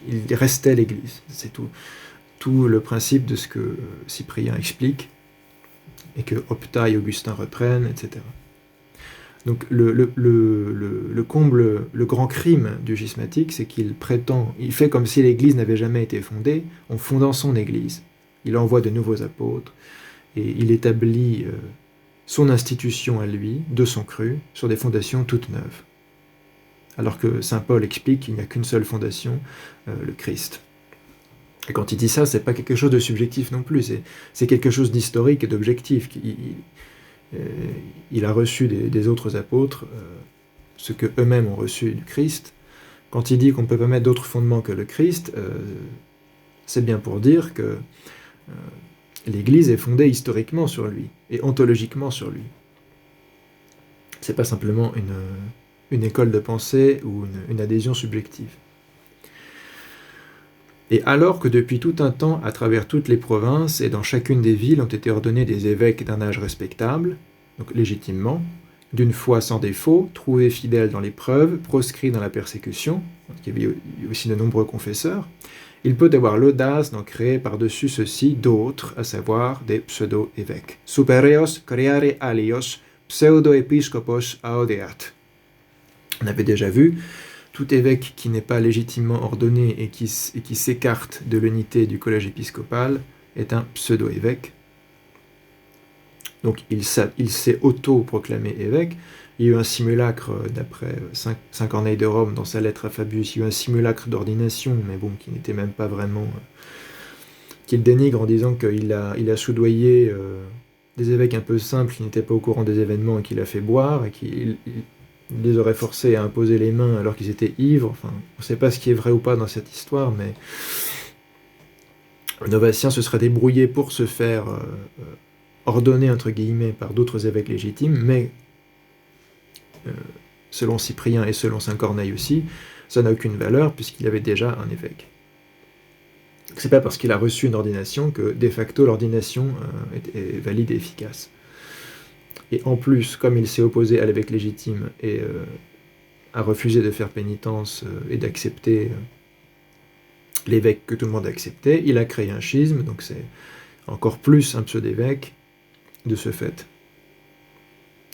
il restait l'Église. C'est tout le principe de ce que Cyprien explique, et que Opta et Augustin reprennent, etc. Donc le comble, le grand crime du schismatique, c'est qu'il prétend, il fait comme si l'Église n'avait jamais été fondée, en fondant son Église. Il envoie de nouveaux apôtres, et il établit son institution à lui, de son cru, sur des fondations toutes neuves. Alors que saint Paul explique qu'il n'y a qu'une seule fondation, le Christ. Et quand il dit ça, c'est pas quelque chose de subjectif non plus, c'est quelque chose d'historique et d'objectif. Il a reçu des autres apôtres ce que eux-mêmes ont reçu du Christ. Quand il dit qu'on ne peut pas mettre d'autre fondement que le Christ, c'est bien pour dire que l'Église est fondée historiquement sur lui, et ontologiquement sur lui. C'est pas simplement une école de pensée ou une adhésion subjective. Et alors que depuis tout un temps, à travers toutes les provinces et dans chacune des villes ont été ordonnés des évêques d'un âge respectable, donc légitimement, d'une foi sans défaut, trouvés fidèles dans l'épreuve, proscrits dans la persécution, il y avait aussi de nombreux confesseurs, il peut avoir l'audace d'en créer par-dessus ceux-ci d'autres, à savoir des pseudo-évêques. Supereos creare alios pseudo-episcopos audeat. On avait déjà vu, tout évêque qui n'est pas légitimement ordonné et qui s'écarte de l'unité du collège épiscopal est un pseudo-évêque. Donc il s'est auto-proclamé évêque. Il y a eu un simulacre, d'après Saint Corneille de Rome, dans sa lettre à Fabius, il y a eu un simulacre d'ordination, mais bon, qui n'était même pas vraiment... qu'il dénigre en disant qu'il a soudoyé des évêques un peu simples qui n'étaient pas au courant des événements et qu'il a fait boire, et qu'il les aurait forcés à imposer les mains alors qu'ils étaient ivres. Enfin, on ne sait pas ce qui est vrai ou pas dans cette histoire, mais Novatien se serait débrouillé pour se faire ordonner, entre guillemets, par d'autres évêques légitimes, mais selon Cyprien et selon Saint Corneille aussi, ça n'a aucune valeur puisqu'il avait déjà un évêque. C'est pas parce qu'il a reçu une ordination que, de facto, l'ordination est valide et efficace. Et en plus, comme il s'est opposé à l'évêque légitime et a refusé de faire pénitence et d'accepter l'évêque que tout le monde acceptait, il a créé un schisme, donc c'est encore plus un pseudo-évêque de ce fait.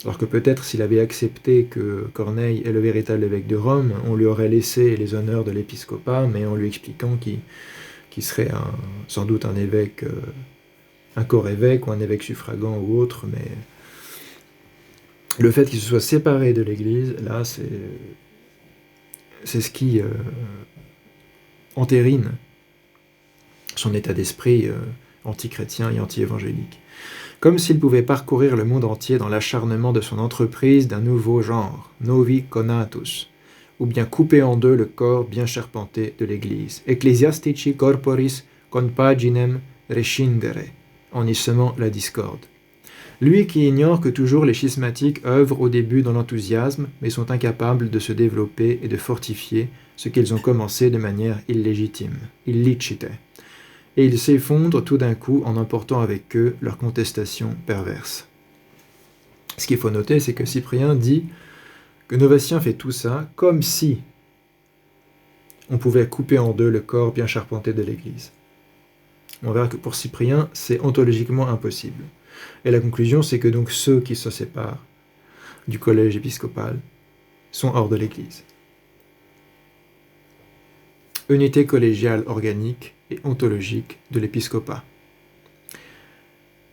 Alors que peut-être s'il avait accepté que Corneille est le véritable évêque de Rome, on lui aurait laissé les honneurs de l'épiscopat, mais en lui expliquant qu'il serait sans doute un évêque, un corps-évêque ou un évêque suffragant ou autre, mais le fait qu'il se soit séparé de l'Église, là, c'est ce qui entérine son état d'esprit anti-chrétien et anti-évangélique. Comme s'il pouvait parcourir le monde entier dans l'acharnement de son entreprise d'un nouveau genre, novi conatus, ou bien couper en deux le corps bien charpenté de l'Église, ecclesiastici corporis compaginem rescindere, en y semant la discorde. Lui qui ignore que toujours les schismatiques œuvrent au début dans l'enthousiasme, mais sont incapables de se développer et de fortifier ce qu'ils ont commencé de manière illégitime, illicite, et ils s'effondrent tout d'un coup en emportant avec eux leurs contestations perverses. Ce qu'il faut noter, c'est que Cyprien dit que Novatien fait tout ça comme si on pouvait couper en deux le corps bien charpenté de l'Église. On verra que pour Cyprien, c'est ontologiquement impossible. Et la conclusion, c'est que donc ceux qui se séparent du collège épiscopal sont hors de l'Église. Unité collégiale organique et ontologique de l'épiscopat.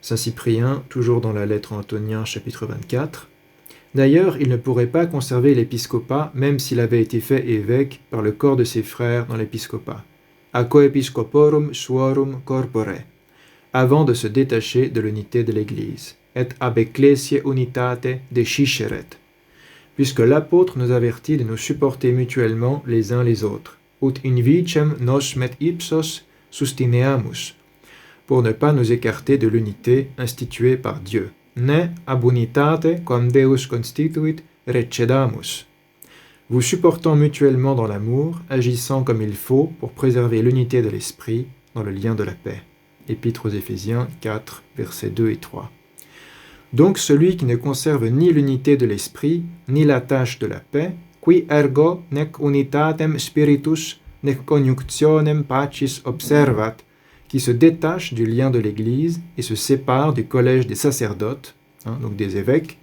Saint Cyprien, toujours dans la lettre à Antonien, chapitre 24. D'ailleurs, il ne pourrait pas conserver l'épiscopat même s'il avait été fait évêque par le corps de ses frères dans l'épiscopat. A coepiscoporum suorum corpore, avant de se détacher de l'unité de l'Église, et ab ecclesiae unitate desciceret, puisque l'apôtre nous avertit de nous supporter mutuellement les uns les autres, ut in vicem nos met ipsos sustineamus, pour ne pas nous écarter de l'unité instituée par Dieu, ne ab unitate quam Deus constituit recedamus, vous supportant mutuellement dans l'amour, agissant comme il faut pour préserver l'unité de l'esprit dans le lien de la paix. Épître aux Éphésiens 4, versets 2 et 3. Donc celui qui ne conserve ni l'unité de l'esprit, ni la tâche de la paix, qui ergo nec unitatem spiritus, nec conjunctionem pacis observat, qui se détache du lien de l'Église et se sépare du collège des sacerdotes, donc des évêques,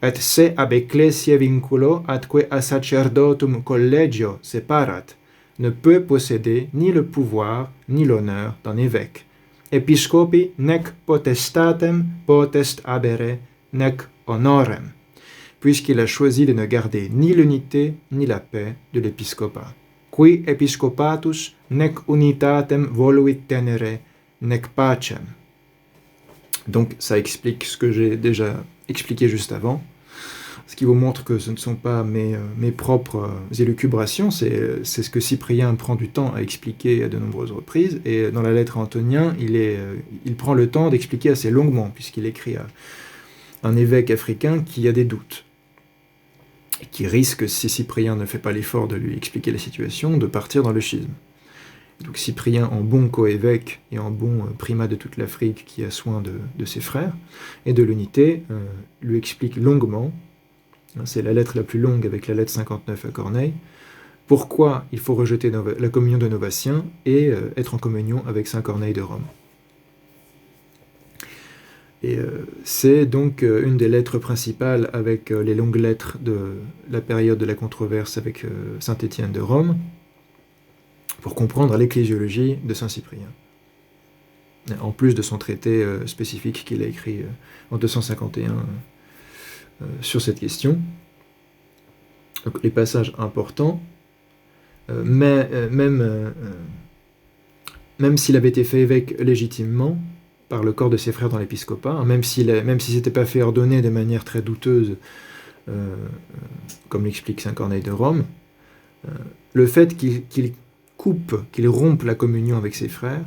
et se ab ecclesiae vinculo atque a sacerdotum collegio separat, ne peut posséder ni le pouvoir ni l'honneur d'un évêque. Episcopi nec potestatem potest habere, nec honorem, puisqu'il a choisi de ne garder ni l'unité ni la paix de l'épiscopat. Qui episcopatus nec unitatem voluit tenere, nec pacem. Donc ça explique ce que j'ai déjà expliqué juste avant, ce qui vous montre que ce ne sont pas mes propres élucubrations, c'est ce que Cyprien prend du temps à expliquer à de nombreuses reprises, et dans la lettre à Antonien, il prend le temps d'expliquer assez longuement, puisqu'il écrit à un évêque africain qui a des doutes, et qui risque, si Cyprien ne fait pas l'effort de lui expliquer la situation, de partir dans le schisme. Donc Cyprien, en bon co-évêque et en bon primat de toute l'Afrique qui a soin de ses frères et de l'unité, lui explique longuement, c'est la lettre la plus longue avec la lettre 59 à Corneille, pourquoi il faut rejeter la communion de Novatien et être en communion avec Saint Corneille de Rome. Et c'est donc une des lettres principales avec les longues lettres de la période de la controverse avec Saint Étienne de Rome, pour comprendre l'ecclésiologie de Saint Cyprien, en plus de son traité spécifique qu'il a écrit en 251 sur cette question. Donc, les passages importants, même s'il avait été fait évêque légitimement par le corps de ses frères dans l'épiscopat, même si c'était pas fait ordonner de manière très douteuse, comme l'explique Saint Corneille de Rome, le fait qu'il rompe la communion avec ses frères,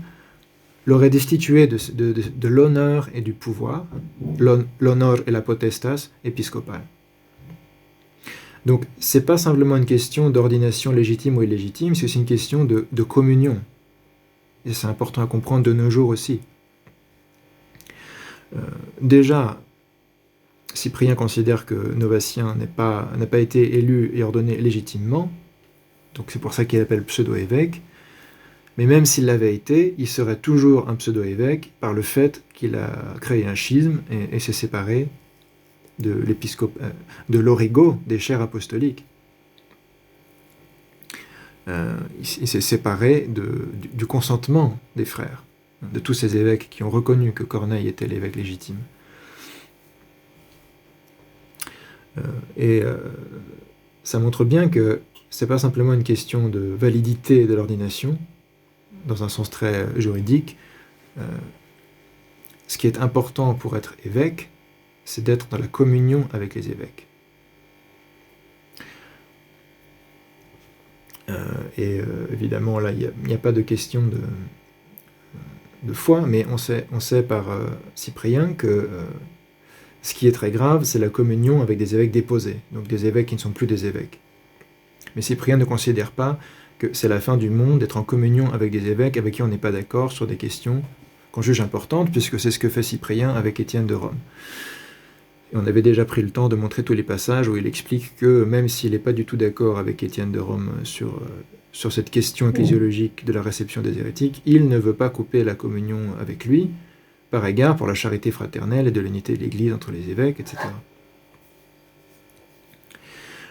l'aurait destitué de l'honneur et du pouvoir, l'honneur et la potestas épiscopale. Donc, c'est pas simplement une question d'ordination légitime ou illégitime, c'est aussi une question de communion. Et c'est important à comprendre de nos jours aussi. Déjà, Cyprien considère que Novatien n'a pas été élu et ordonné légitimement, donc c'est pour ça qu'il appelle pseudo-évêque, mais même s'il l'avait été, il serait toujours un pseudo-évêque par le fait qu'il a créé un schisme et s'est séparé de l'origo des chaires apostoliques. Il s'est séparé du consentement des frères, de tous ces évêques qui ont reconnu que Corneille était l'évêque légitime. Ça montre bien que c'est pas simplement une question de validité de l'ordination, dans un sens très juridique, ce qui est important pour être évêque, c'est d'être dans la communion avec les évêques. Évidemment, là, il n'y a pas de question de foi, mais on sait par Cyprien que ce qui est très grave, c'est la communion avec des évêques déposés, donc des évêques qui ne sont plus des évêques. Mais Cyprien ne considère pas que c'est la fin du monde d'être en communion avec des évêques avec qui on n'est pas d'accord sur des questions qu'on juge importantes, puisque c'est ce que fait Cyprien avec Étienne de Rome. Et on avait déjà pris le temps de montrer tous les passages où il explique que même s'il n'est pas du tout d'accord avec Étienne de Rome sur cette question ecclésiologique de la réception des hérétiques, il ne veut pas couper la communion avec lui, par égard pour la charité fraternelle et de l'unité de l'Église entre les évêques, etc.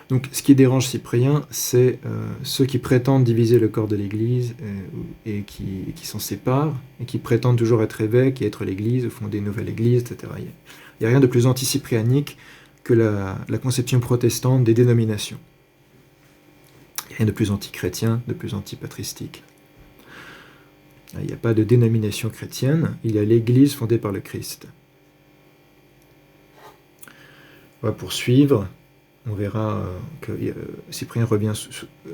Donc ce qui dérange Cyprien, c'est ceux qui prétendent diviser le corps de l'Église et qui s'en séparent, et qui prétendent toujours être évêques et être l'Église, fonder une nouvelle Église, etc. Il n'y a rien de plus anti-cyprianique que la conception protestante des dénominations. Il n'y a rien de plus anti-chrétien, de plus anti-patristique. Il n'y a pas de dénomination chrétienne, il y a l'Église fondée par le Christ. On va poursuivre. On verra que Cyprien revient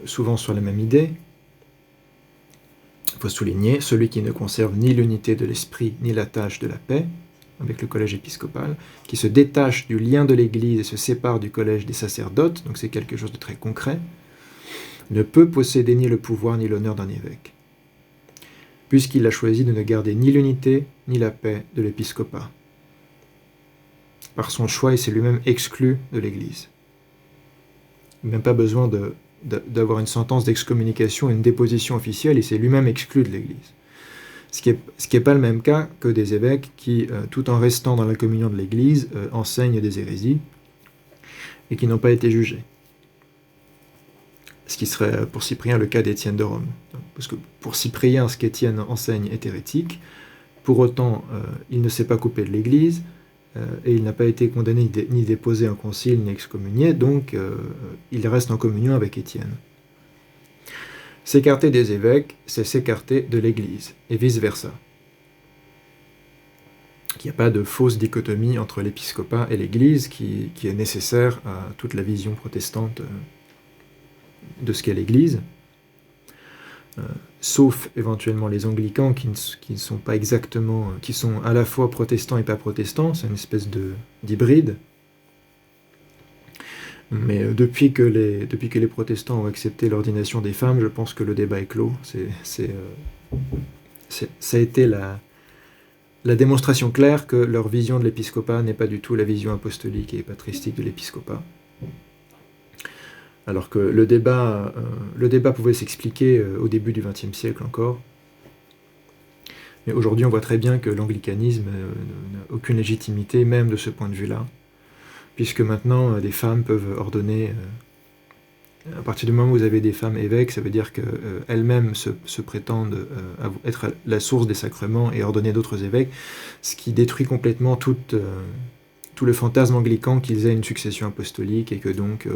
souvent sur la même idée. Il faut souligner, celui qui ne conserve ni l'unité de l'esprit, ni la tâche de la paix, avec le collège épiscopal, qui se détache du lien de l'Église et se sépare du collège des sacerdotes, donc c'est quelque chose de très concret, ne peut posséder ni le pouvoir ni l'honneur d'un évêque, puisqu'il a choisi de ne garder ni l'unité ni la paix de l'épiscopat. Par son choix, il s'est lui-même exclu de l'Église. Même pas besoin d'avoir une sentence d'excommunication et une déposition officielle, il s'est lui-même exclu de l'Église. Ce qui est pas le même cas que des évêques qui, tout en restant dans la communion de l'Église, enseignent des hérésies et qui n'ont pas été jugés. Ce qui serait pour Cyprien le cas d'Étienne de Rome. Parce que pour Cyprien, ce qu'Étienne enseigne est hérétique, pour autant, il ne s'est pas coupé de l'Église, et il n'a pas été condamné ni déposé en concile ni excommunié, donc il reste en communion avec Étienne. S'écarter des évêques, c'est s'écarter de l'Église, et vice-versa. Il n'y a pas de fausse dichotomie entre l'épiscopat et l'Église qui est nécessaire à toute la vision protestante de ce qu'est l'Église, sauf éventuellement les anglicans qui ne sont pas exactement, qui sont à la fois protestants et pas protestants, c'est une espèce d'hybride. Mais depuis que les protestants ont accepté l'ordination des femmes, je pense que le débat est clos. Ça a été la démonstration claire que leur vision de l'épiscopat n'est pas du tout la vision apostolique et patristique de l'épiscopat. Alors que le débat pouvait s'expliquer au début du XXe siècle encore. Mais aujourd'hui, on voit très bien que l'anglicanisme n'a aucune légitimité, même de ce point de vue-là, puisque maintenant, des femmes peuvent ordonner... à partir du moment où vous avez des femmes évêques, ça veut dire qu'elles-mêmes se prétendent être la source des sacrements et ordonner d'autres évêques, ce qui détruit complètement tout le fantasme anglican qu'ils aient une succession apostolique et que donc...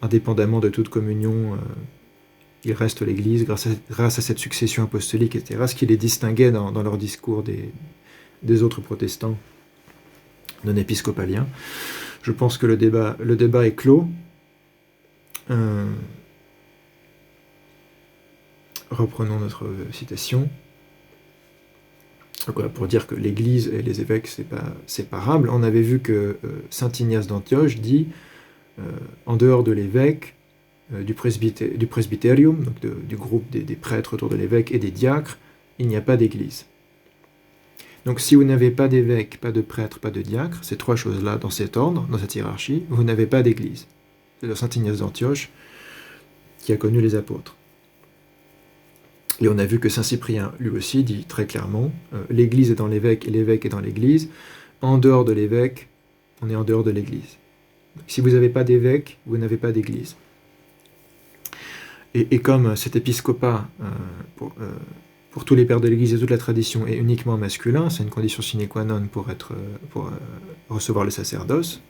indépendamment de toute communion, ils restent l'Église grâce à cette succession apostolique, etc., ce qui les distinguait dans leur discours des autres protestants non épiscopaliens. Je pense que le débat est clos. Reprenons notre citation. Donc voilà, pour dire que l'Église et les évêques, c'est pas séparable. On avait vu que saint Ignace d'Antioche dit en dehors de l'évêque, du presbyterium, donc du groupe des prêtres autour de l'évêque et des diacres, il n'y a pas d'église. Donc si vous n'avez pas d'évêque, pas de prêtre, pas de diacre, ces trois choses-là dans cet ordre, dans cette hiérarchie, vous n'avez pas d'église. C'est saint Ignace d'Antioche qui a connu les apôtres. Et on a vu que saint Cyprien, lui aussi, dit très clairement, l'église est dans l'évêque et l'évêque est dans l'église. En dehors de l'évêque, on est en dehors de l'église. Si vous n'avez pas d'évêque, vous n'avez pas d'église. Et comme cet épiscopat, pour tous les pères de l'église et toute la tradition, est uniquement masculin, c'est une condition sine qua non pour recevoir le sacerdoce,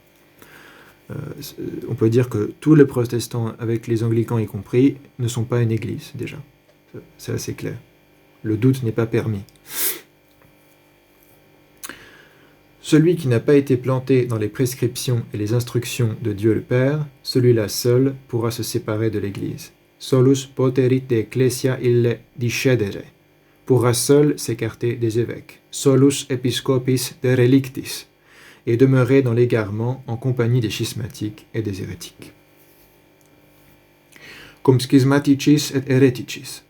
on peut dire que tous les protestants, avec les anglicans y compris, ne sont pas une église, déjà. C'est assez clair. Le doute n'est pas permis. Celui qui n'a pas été planté dans les prescriptions et les instructions de Dieu le Père, celui-là seul pourra se séparer de l'Église. Solus poterit de ecclesia ille discedere, pourra seul s'écarter des évêques. Solus episcopis de relictis, et demeurer dans l'égarement en compagnie des schismatiques et des hérétiques. Cum schismaticis et hereticis.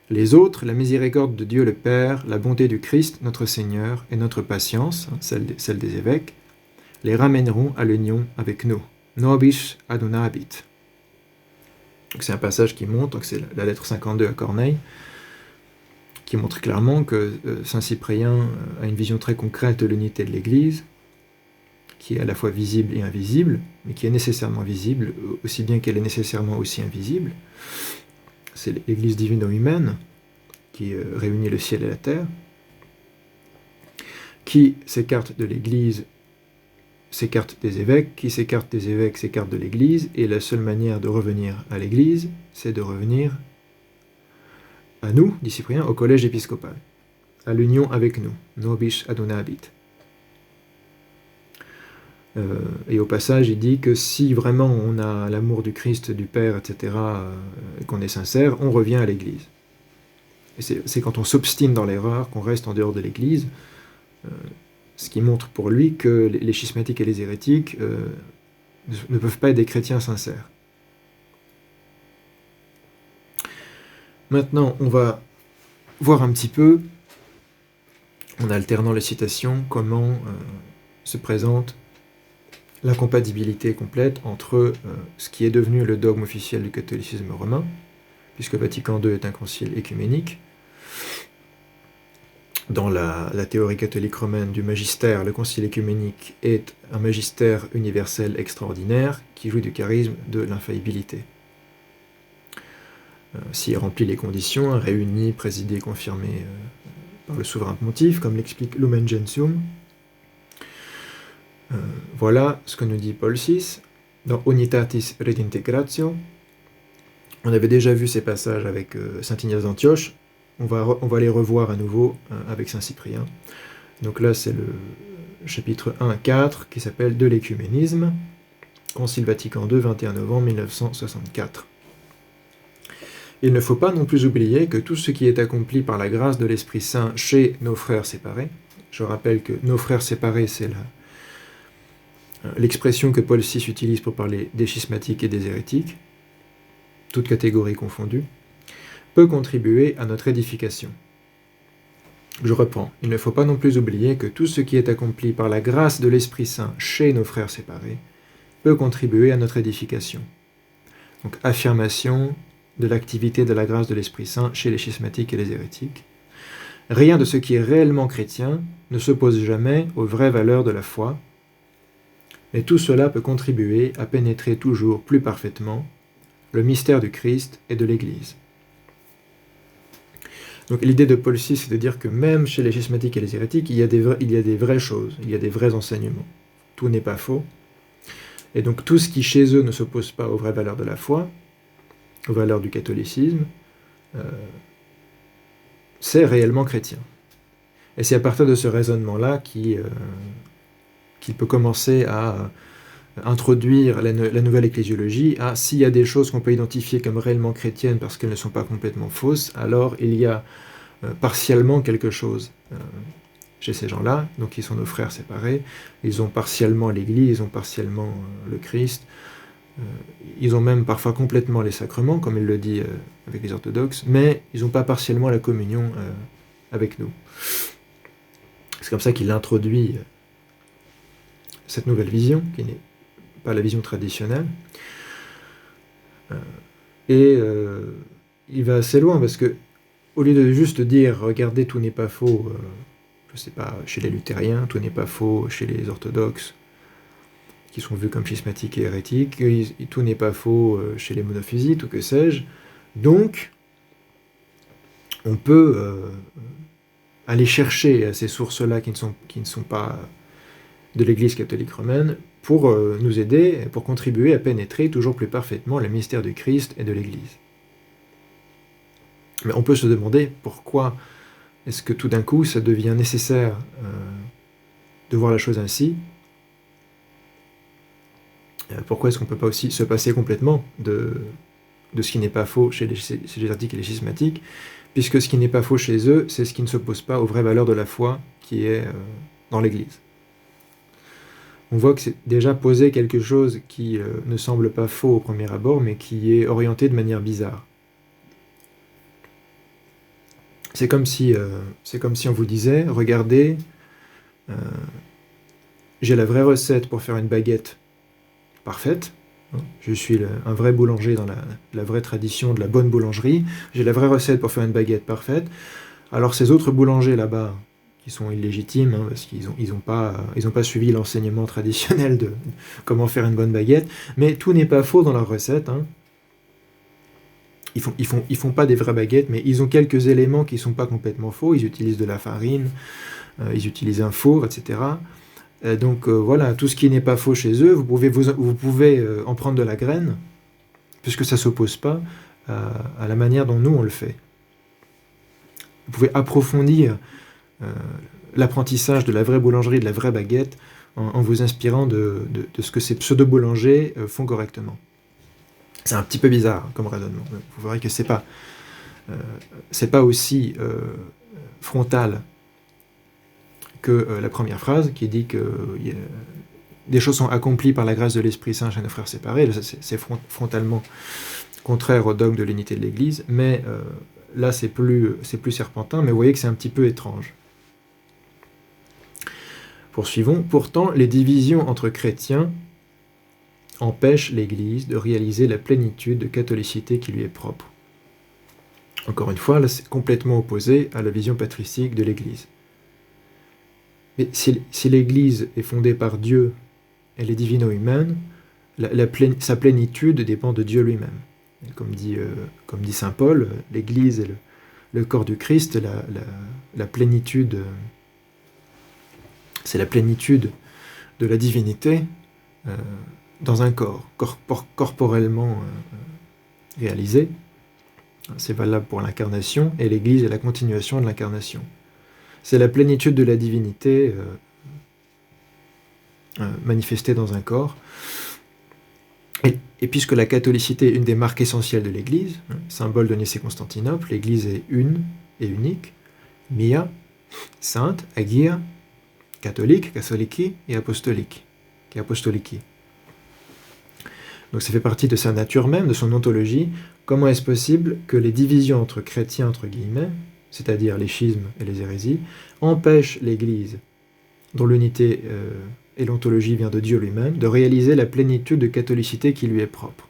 Les autres, la miséricorde de Dieu le Père, la bonté du Christ, notre Seigneur, et notre patience, celle des évêques, les ramèneront à l'union avec nous. Nobis adunabit. C'est un passage qui montre, c'est la lettre 52 à Corneille, qui montre clairement que Saint Cyprien a une vision très concrète de l'unité de l'Église, qui est à la fois visible et invisible, mais qui est nécessairement visible, aussi bien qu'elle est nécessairement aussi invisible. C'est l'Église divino-humaine qui réunit le ciel et la terre, qui s'écarte de l'Église, s'écarte des évêques, qui s'écarte des évêques, s'écarte de l'Église, et la seule manière de revenir à l'Église, c'est de revenir à nous, dit Cyprien, au collège épiscopal, à l'union avec nous, nobis adunabit. Et au passage, il dit que si vraiment on a l'amour du Christ, du Père, etc., et qu'on est sincère, on revient à l'Église. Et c'est quand on s'obstine dans l'erreur, qu'on reste en dehors de l'Église, ce qui montre pour lui que les schismatiques et les hérétiques ne peuvent pas être des chrétiens sincères. Maintenant, on va voir un petit peu, en alternant les citations, comment se présente l'incompatibilité complète entre ce qui est devenu le dogme officiel du catholicisme romain, puisque Vatican II est un concile écuménique. Dans la théorie catholique romaine du magistère, le concile écuménique est un magistère universel extraordinaire qui jouit du charisme de l'infaillibilité. S'il remplit les conditions, réuni, présidé, confirmé par le souverain pontife, comme l'explique Lumen Gentium, voilà ce que nous dit Paul VI dans Unitatis Redintegratio. On avait déjà vu ces passages avec saint Ignace d'Antioche. On va les revoir à nouveau avec saint Cyprien. Donc là, c'est le chapitre 1-4 qui s'appelle De l'écuménisme, Concile Vatican II, 21 novembre 1964. Il ne faut pas non plus oublier que tout ce qui est accompli par la grâce de l'Esprit Saint chez nos frères séparés, je rappelle que nos frères séparés, c'est l'expression que Paul VI utilise pour parler des schismatiques et des hérétiques, toutes catégories confondues, peut contribuer à notre édification. Je reprends. Il ne faut pas non plus oublier que tout ce qui est accompli par la grâce de l'Esprit Saint chez nos frères séparés peut contribuer à notre édification. Donc, affirmation de l'activité de la grâce de l'Esprit Saint chez les schismatiques et les hérétiques. Rien de ce qui est réellement chrétien ne s'oppose jamais aux vraies valeurs de la foi, mais tout cela peut contribuer à pénétrer toujours plus parfaitement le mystère du Christ et de l'Église. Donc l'idée de Paul VI, c'est de dire que même chez les schismatiques et les hérétiques, il y a des vraies choses, il y a des vrais enseignements. Tout n'est pas faux. Et donc tout ce qui chez eux ne s'oppose pas aux vraies valeurs de la foi, aux valeurs du catholicisme, c'est réellement chrétien. Et c'est à partir de ce raisonnement-là qu'il peut commencer à introduire la nouvelle ecclésiologie à s'il y a des choses qu'on peut identifier comme réellement chrétiennes parce qu'elles ne sont pas complètement fausses, alors il y a partiellement quelque chose chez ces gens-là, donc ils sont nos frères séparés, ils ont partiellement l'Église, ils ont partiellement le Christ, ils ont même parfois complètement les sacrements, comme il le dit avec les orthodoxes, mais ils n'ont pas partiellement la communion avec nous. C'est comme ça qu'il introduit cette nouvelle vision, qui n'est pas la vision traditionnelle. Et il va assez loin, parce que au lieu de juste dire « regardez, tout n'est pas faux », je sais pas, chez les luthériens, tout n'est pas faux chez les orthodoxes, qui sont vus comme schismatiques et hérétiques, tout n'est pas faux chez les monophysites, ou que sais-je. Donc, on peut aller chercher à ces sources-là qui ne sont pas de l'Église catholique romaine, pour nous aider, pour contribuer à pénétrer toujours plus parfaitement le mystère du Christ et de l'Église. Mais on peut se demander pourquoi est-ce que tout d'un coup ça devient nécessaire de voir la chose ainsi. Pourquoi est-ce qu'on ne peut pas aussi se passer complètement de ce qui n'est pas faux chez les hérétiques et les schismatiques, puisque ce qui n'est pas faux chez eux, c'est ce qui ne s'oppose pas aux vraies valeurs de la foi qui est dans l'Église. On voit que c'est déjà posé quelque chose qui ne semble pas faux au premier abord, mais qui est orienté de manière bizarre. C'est comme si on vous disait, regardez, j'ai la vraie recette pour faire une baguette parfaite. Je suis un vrai boulanger dans la vraie tradition de la bonne boulangerie. J'ai la vraie recette pour faire une baguette parfaite. Alors ces autres boulangers là-bas, qui sont illégitimes, parce qu'ils n'ont pas suivi l'enseignement traditionnel de comment faire une bonne baguette, mais tout n'est pas faux dans leur recette. Ils font pas des vraies baguettes, mais ils ont quelques éléments qui ne sont pas complètement faux. Ils utilisent de la farine, ils utilisent un four, etc. Donc voilà, tout ce qui n'est pas faux chez eux, vous pouvez en prendre de la graine, puisque ça ne s'oppose pas à la manière dont nous on le fait. Vous pouvez approfondir l'apprentissage de la vraie boulangerie, de la vraie baguette, en vous inspirant de ce que ces pseudo-boulangers font correctement. C'est un petit peu bizarre comme raisonnement. Vous verrez que c'est pas aussi frontal que la première phrase qui dit que des choses sont accomplies par la grâce de l'Esprit Saint chez nos frères séparés. C'est frontalement contraire au dogme de l'unité de l'Église, mais là c'est plus serpentin, mais vous voyez que c'est un petit peu étrange. Poursuivons. Pourtant, les divisions entre chrétiens empêchent l'Église de réaliser la plénitude de catholicité qui lui est propre. Encore une fois, là c'est complètement opposé à la vision patristique de l'Église. Mais si l'Église est fondée par Dieu, elle est divino-humaine, sa plénitude dépend de Dieu lui-même. Et comme dit saint Paul, l'Église est le corps du Christ, la plénitude, c'est la plénitude de la divinité dans un corps, corporellement réalisé. C'est valable pour l'incarnation, et l'Église est la continuation de l'incarnation. C'est la plénitude de la divinité manifestée dans un corps. Et puisque la catholicité est une des marques essentielles de l'Église, symbole de Nicée-Constantinople, l'Église est une et unique, mia, sainte, agia, catholique, katholiki, et apostolique, qui est apostoliki. Donc ça fait partie de sa nature même, de son ontologie. Comment est-ce possible que les divisions entre chrétiens, entre guillemets, c'est-à-dire les schismes et les hérésies, empêchent l'Église, dont l'unité et l'ontologie vient de Dieu lui-même, de réaliser la plénitude de catholicité qui lui est propre?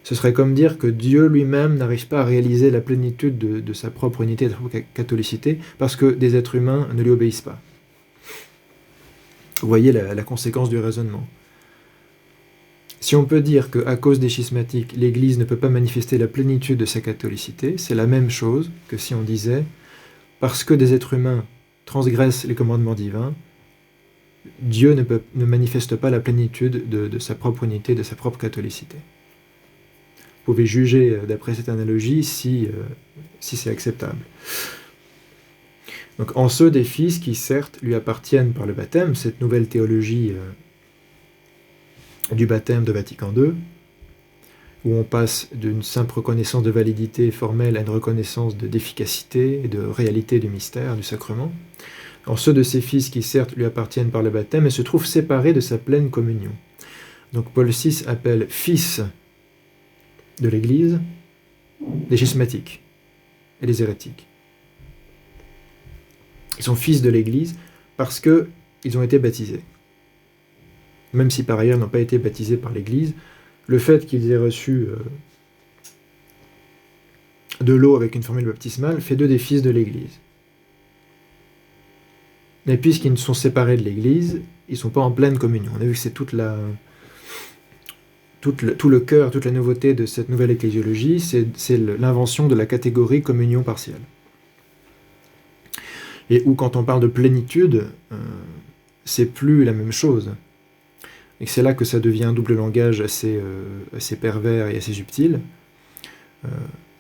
Ce serait comme dire que Dieu lui-même n'arrive pas à réaliser la plénitude de sa propre unité, de sa propre catholicité, parce que des êtres humains ne lui obéissent pas. Vous voyez la conséquence du raisonnement. Si on peut dire qu'à cause des schismatiques, l'Église ne peut pas manifester la plénitude de sa catholicité, c'est la même chose que si on disait « parce que des êtres humains transgressent les commandements divins, Dieu ne manifeste pas la plénitude de sa propre unité, de sa propre catholicité. » Vous pouvez juger d'après cette analogie si c'est acceptable. Donc en ceux des fils qui certes lui appartiennent par le baptême, cette nouvelle théologie du baptême de Vatican II, où on passe d'une simple reconnaissance de validité formelle à une reconnaissance d'efficacité et de réalité du mystère, du sacrement, en ceux de ses fils qui certes lui appartiennent par le baptême et se trouvent séparés de sa pleine communion. Donc Paul VI appelle fils de l'Église les schismatiques et les hérétiques. Ils sont fils de l'Église parce qu'ils ont été baptisés. Même si par ailleurs ils n'ont pas été baptisés par l'Église, le fait qu'ils aient reçu de l'eau avec une formule baptismale fait d'eux des fils de l'Église. Et puisqu'ils sont séparés de l'Église, ils ne sont pas en pleine communion. On a vu que c'est tout le cœur, toute la nouveauté de cette nouvelle ecclésiologie, c'est l'invention de la catégorie communion partielle. Et où quand on parle de plénitude, c'est plus la même chose. Et c'est là que ça devient un double langage assez pervers et assez subtil.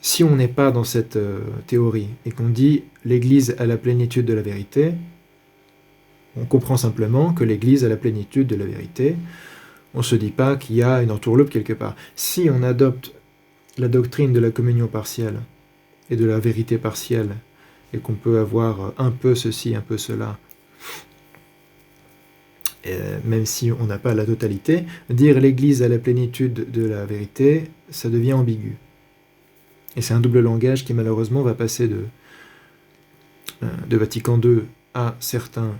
si on n'est pas dans cette théorie et qu'on dit l'Église a la plénitude de la vérité, on comprend simplement que l'Église a la plénitude de la vérité. On ne se dit pas qu'il y a une entourloupe quelque part. Si on adopte la doctrine de la communion partielle et de la vérité partielle, et qu'on peut avoir un peu ceci, un peu cela, même si on n'a pas la totalité, dire l'Église a la plénitude de la vérité, ça devient ambigu. Et c'est un double langage qui malheureusement va passer de Vatican II à certains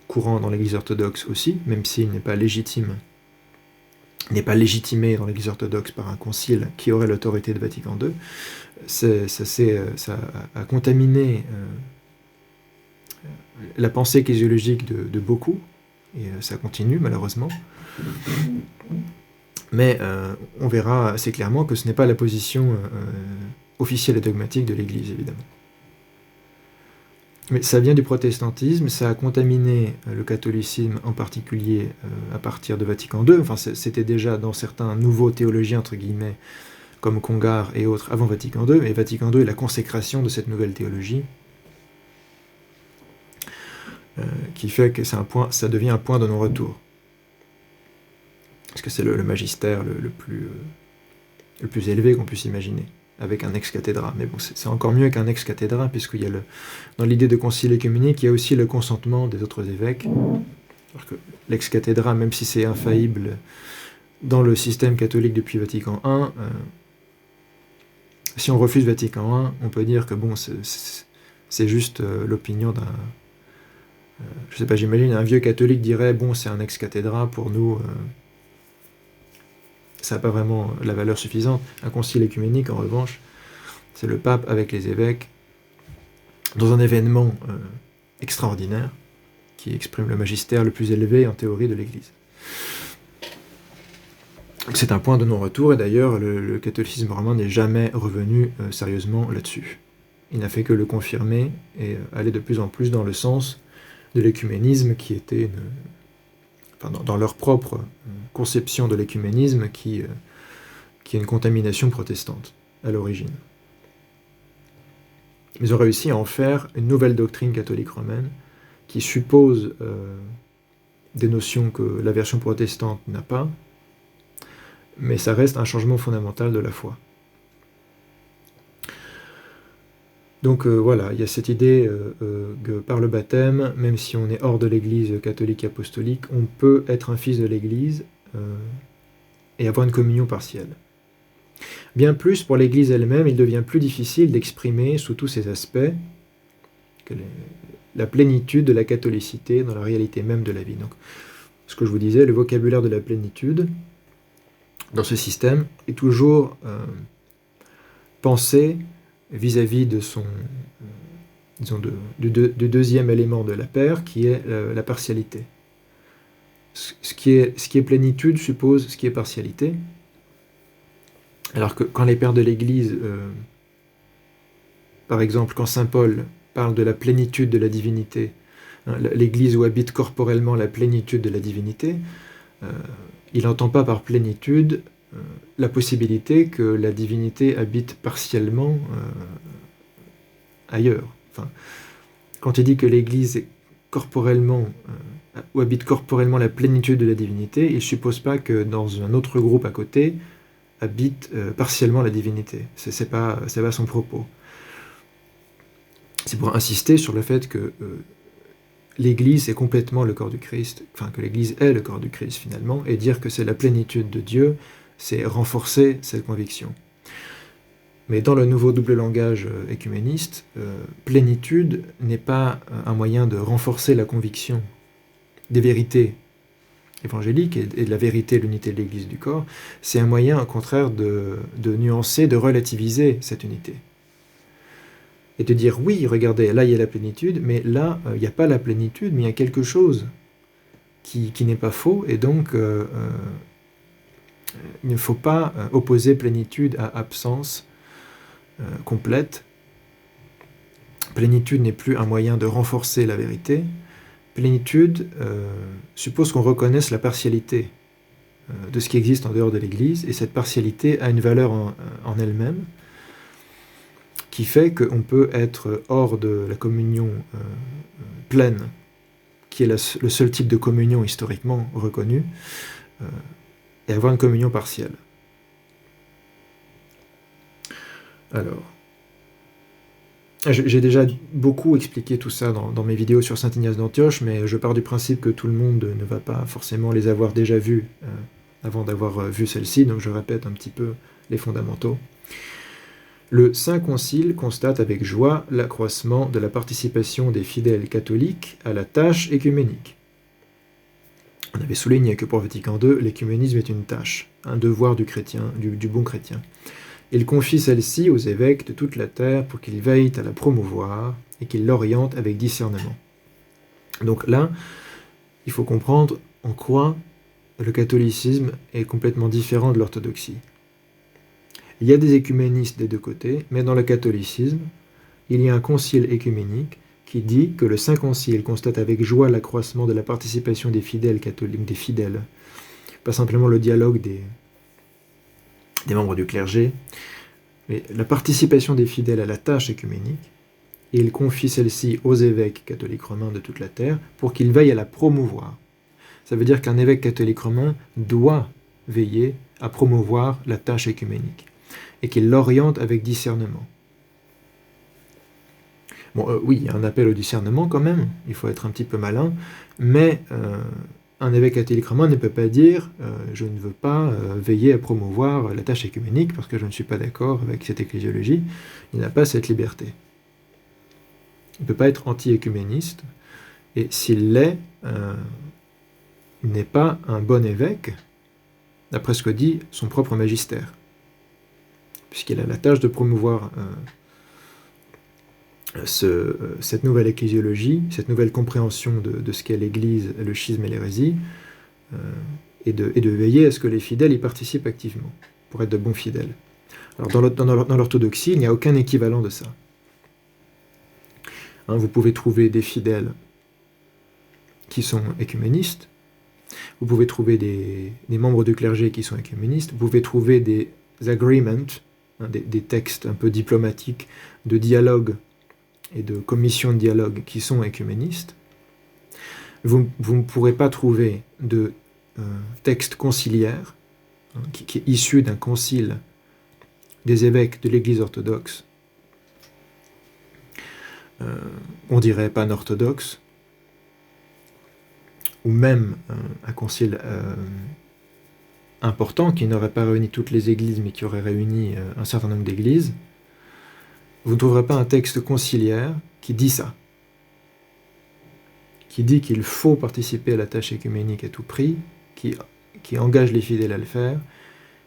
courants dans l'Église orthodoxe aussi, même s'il n'est pas légitime, n'est pas légitimé dans l'Église orthodoxe par un concile qui aurait l'autorité de Vatican II. Ça a contaminé la pensée ecclésiologique de beaucoup, et ça continue malheureusement. Mais on verra assez clairement que ce n'est pas la position officielle et dogmatique de l'Église, évidemment. Mais ça vient du protestantisme, ça a contaminé le catholicisme en particulier à partir de Vatican II. Enfin, c'était déjà dans certains nouveaux théologiens, entre guillemets, comme Congar et autres, avant Vatican II. Et Vatican II est la consécration de cette nouvelle théologie, qui fait que ça devient un point de non-retour. Parce que c'est le magistère le plus élevé qu'on puisse imaginer, avec un ex-cathédra. Mais bon, c'est encore mieux qu'un ex-cathédra, puisqu'il y a dans l'idée de concile œcuménique, il y a aussi le consentement des autres évêques. Alors que l'ex-cathédra, même si c'est infaillible dans le système catholique depuis Vatican I, si on refuse Vatican I, on peut dire que bon, c'est juste l'opinion d'un... je sais pas, j'imagine, un vieux catholique dirait, bon, c'est un ex-cathédra, pour nous... ça n'a pas vraiment la valeur suffisante. Un concile œcuménique, en revanche, c'est le pape avec les évêques, dans un événement extraordinaire, qui exprime le magistère le plus élevé en théorie de l'Église. C'est un point de non-retour, et d'ailleurs, le catholicisme romain n'est jamais revenu sérieusement là-dessus. Il n'a fait que le confirmer, et aller de plus en plus dans le sens de l'œcuménisme, qui était dans leur propre conception de l'œcuménisme, qui est une contamination protestante à l'origine. Ils ont réussi à en faire une nouvelle doctrine catholique romaine qui suppose des notions que la version protestante n'a pas, mais ça reste un changement fondamental de la foi. Donc voilà, il y a cette idée que par le baptême, même si on est hors de l'Église catholique et apostolique, on peut être un fils de l'Église et avoir une communion partielle. Bien plus, pour l'Église elle-même, il devient plus difficile d'exprimer sous tous ses aspects la plénitude de la catholicité dans la réalité même de la vie. Donc, ce que je vous disais, le vocabulaire de la plénitude dans ce système est toujours pensé vis-à-vis de son, disons, du deuxième élément de la paire, qui est la partialité. Ce qui est plénitude suppose ce qui est partialité. Alors que quand les pères de l'Église, par exemple, quand saint Paul parle de la plénitude de la divinité, hein, l'Église où habite corporellement la plénitude de la divinité, il n'entend pas par plénitude la possibilité que la divinité habite partiellement ailleurs. Enfin, quand il dit que l'Église est corporellement, ou habite corporellement la plénitude de la divinité, il ne suppose pas que dans un autre groupe à côté habite partiellement la divinité. C'est pas son propos. C'est pour insister sur le fait que l'Église est complètement le corps du Christ, enfin que l'Église est le corps du Christ finalement, et dire que c'est la plénitude de Dieu, c'est renforcer cette conviction. Mais dans le nouveau double langage écuméniste, plénitude n'est pas un moyen de renforcer la conviction des vérités évangéliques et de la vérité, l'unité de l'Église du corps, c'est un moyen au contraire de nuancer, de relativiser cette unité. Et de dire, oui, regardez, là il y a la plénitude, mais là il n'y a pas la plénitude, mais il y a quelque chose qui n'est pas faux, et donc il ne faut pas opposer plénitude à absence complète. Plénitude n'est plus un moyen de renforcer la vérité. Plénitude suppose qu'on reconnaisse la partialité de ce qui existe en dehors de l'Église, et cette partialité a une valeur en elle-même. qui fait qu'on peut être hors de la communion pleine, qui est le seul type de communion historiquement reconnu, et avoir une communion partielle. Alors, j'ai déjà beaucoup expliqué tout ça dans mes vidéos sur Saint Ignace d'Antioche, mais je pars du principe que tout le monde ne va pas forcément les avoir déjà vus avant d'avoir vu celle-ci, donc je répète un petit peu les fondamentaux. Le Saint Concile constate avec joie l'accroissement de la participation des fidèles catholiques à la tâche écuménique. On avait souligné que pour Vatican II, l'écuménisme est une tâche, un devoir du chrétien, du bon chrétien. Il confie celle-ci aux évêques de toute la terre pour qu'ils veillent à la promouvoir et qu'ils l'orientent avec discernement. Donc là, il faut comprendre en quoi le catholicisme est complètement différent de l'orthodoxie. Il y a des écuménistes des deux côtés, mais dans le catholicisme, il y a un concile écuménique qui dit que le Saint Concile constate avec joie l'accroissement de la participation des fidèles catholiques, des fidèles, pas simplement le dialogue des membres du clergé, mais la participation des fidèles à la tâche écuménique, et il confie celle-ci aux évêques catholiques romains de toute la terre pour qu'ils veillent à la promouvoir. Ça veut dire qu'un évêque catholique romain doit veiller à promouvoir la tâche écuménique, et qu'il l'oriente avec discernement. Bon, oui, il y a un appel au discernement quand même, il faut être un petit peu malin, mais un évêque catholique romain ne peut pas dire « je ne veux pas veiller à promouvoir la tâche écuménique parce que je ne suis pas d'accord avec cette ecclésiologie ». Il n'a pas cette liberté. Il ne peut pas être anti-écuméniste, et s'il l'est, il n'est pas un bon évêque, d'après ce que dit son propre magistère, puisqu'il a la tâche de promouvoir cette nouvelle ecclésiologie, cette nouvelle compréhension de ce qu'est l'Église, le schisme et l'hérésie, et de veiller à ce que les fidèles y participent activement, pour être de bons fidèles. Alors dans l'orthodoxie, il n'y a aucun équivalent de ça. Hein, vous pouvez trouver des fidèles qui sont écuménistes, vous pouvez trouver des membres du clergé qui sont écuménistes, vous pouvez trouver des agreements, hein, des textes un peu diplomatiques de dialogue et de commissions de dialogue qui sont écuménistes. Vous ne pourrez pas trouver de texte conciliaire hein, qui est issu d'un concile des évêques de l'Église orthodoxe, on dirait pan-orthodoxe, ou même un concile important qui n'aurait pas réuni toutes les églises mais qui aurait réuni un certain nombre d'églises. Vous ne trouverez pas un texte conciliaire qui dit ça, qui dit qu'il faut participer à la tâche écuménique à tout prix, qui engage les fidèles à le faire,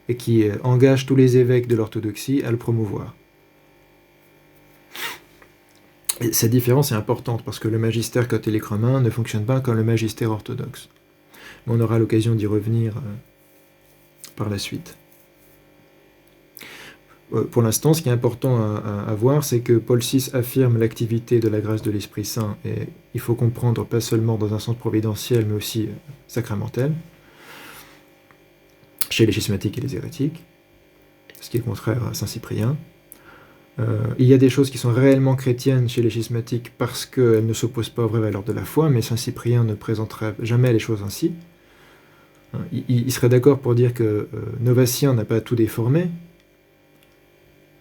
et qui engage tous les évêques de l'orthodoxie à le promouvoir. Et cette différence est importante, parce que le magistère catholique romain ne fonctionne pas comme le magistère orthodoxe. Mais on aura l'occasion d'y revenir par la suite. Pour l'instant, ce qui est important à voir, c'est que Paul VI affirme l'activité de la grâce de l'Esprit Saint, et il faut comprendre pas seulement dans un sens providentiel, mais aussi sacramentel, chez les schismatiques et les hérétiques, ce qui est contraire à Saint Cyprien. Il y a des choses qui sont réellement chrétiennes chez les schismatiques parce qu'elles ne s'opposent pas aux vraies valeurs de la foi, mais Saint Cyprien ne présenterait jamais les choses ainsi. Il serait d'accord pour dire que Novatien n'a pas tout déformé,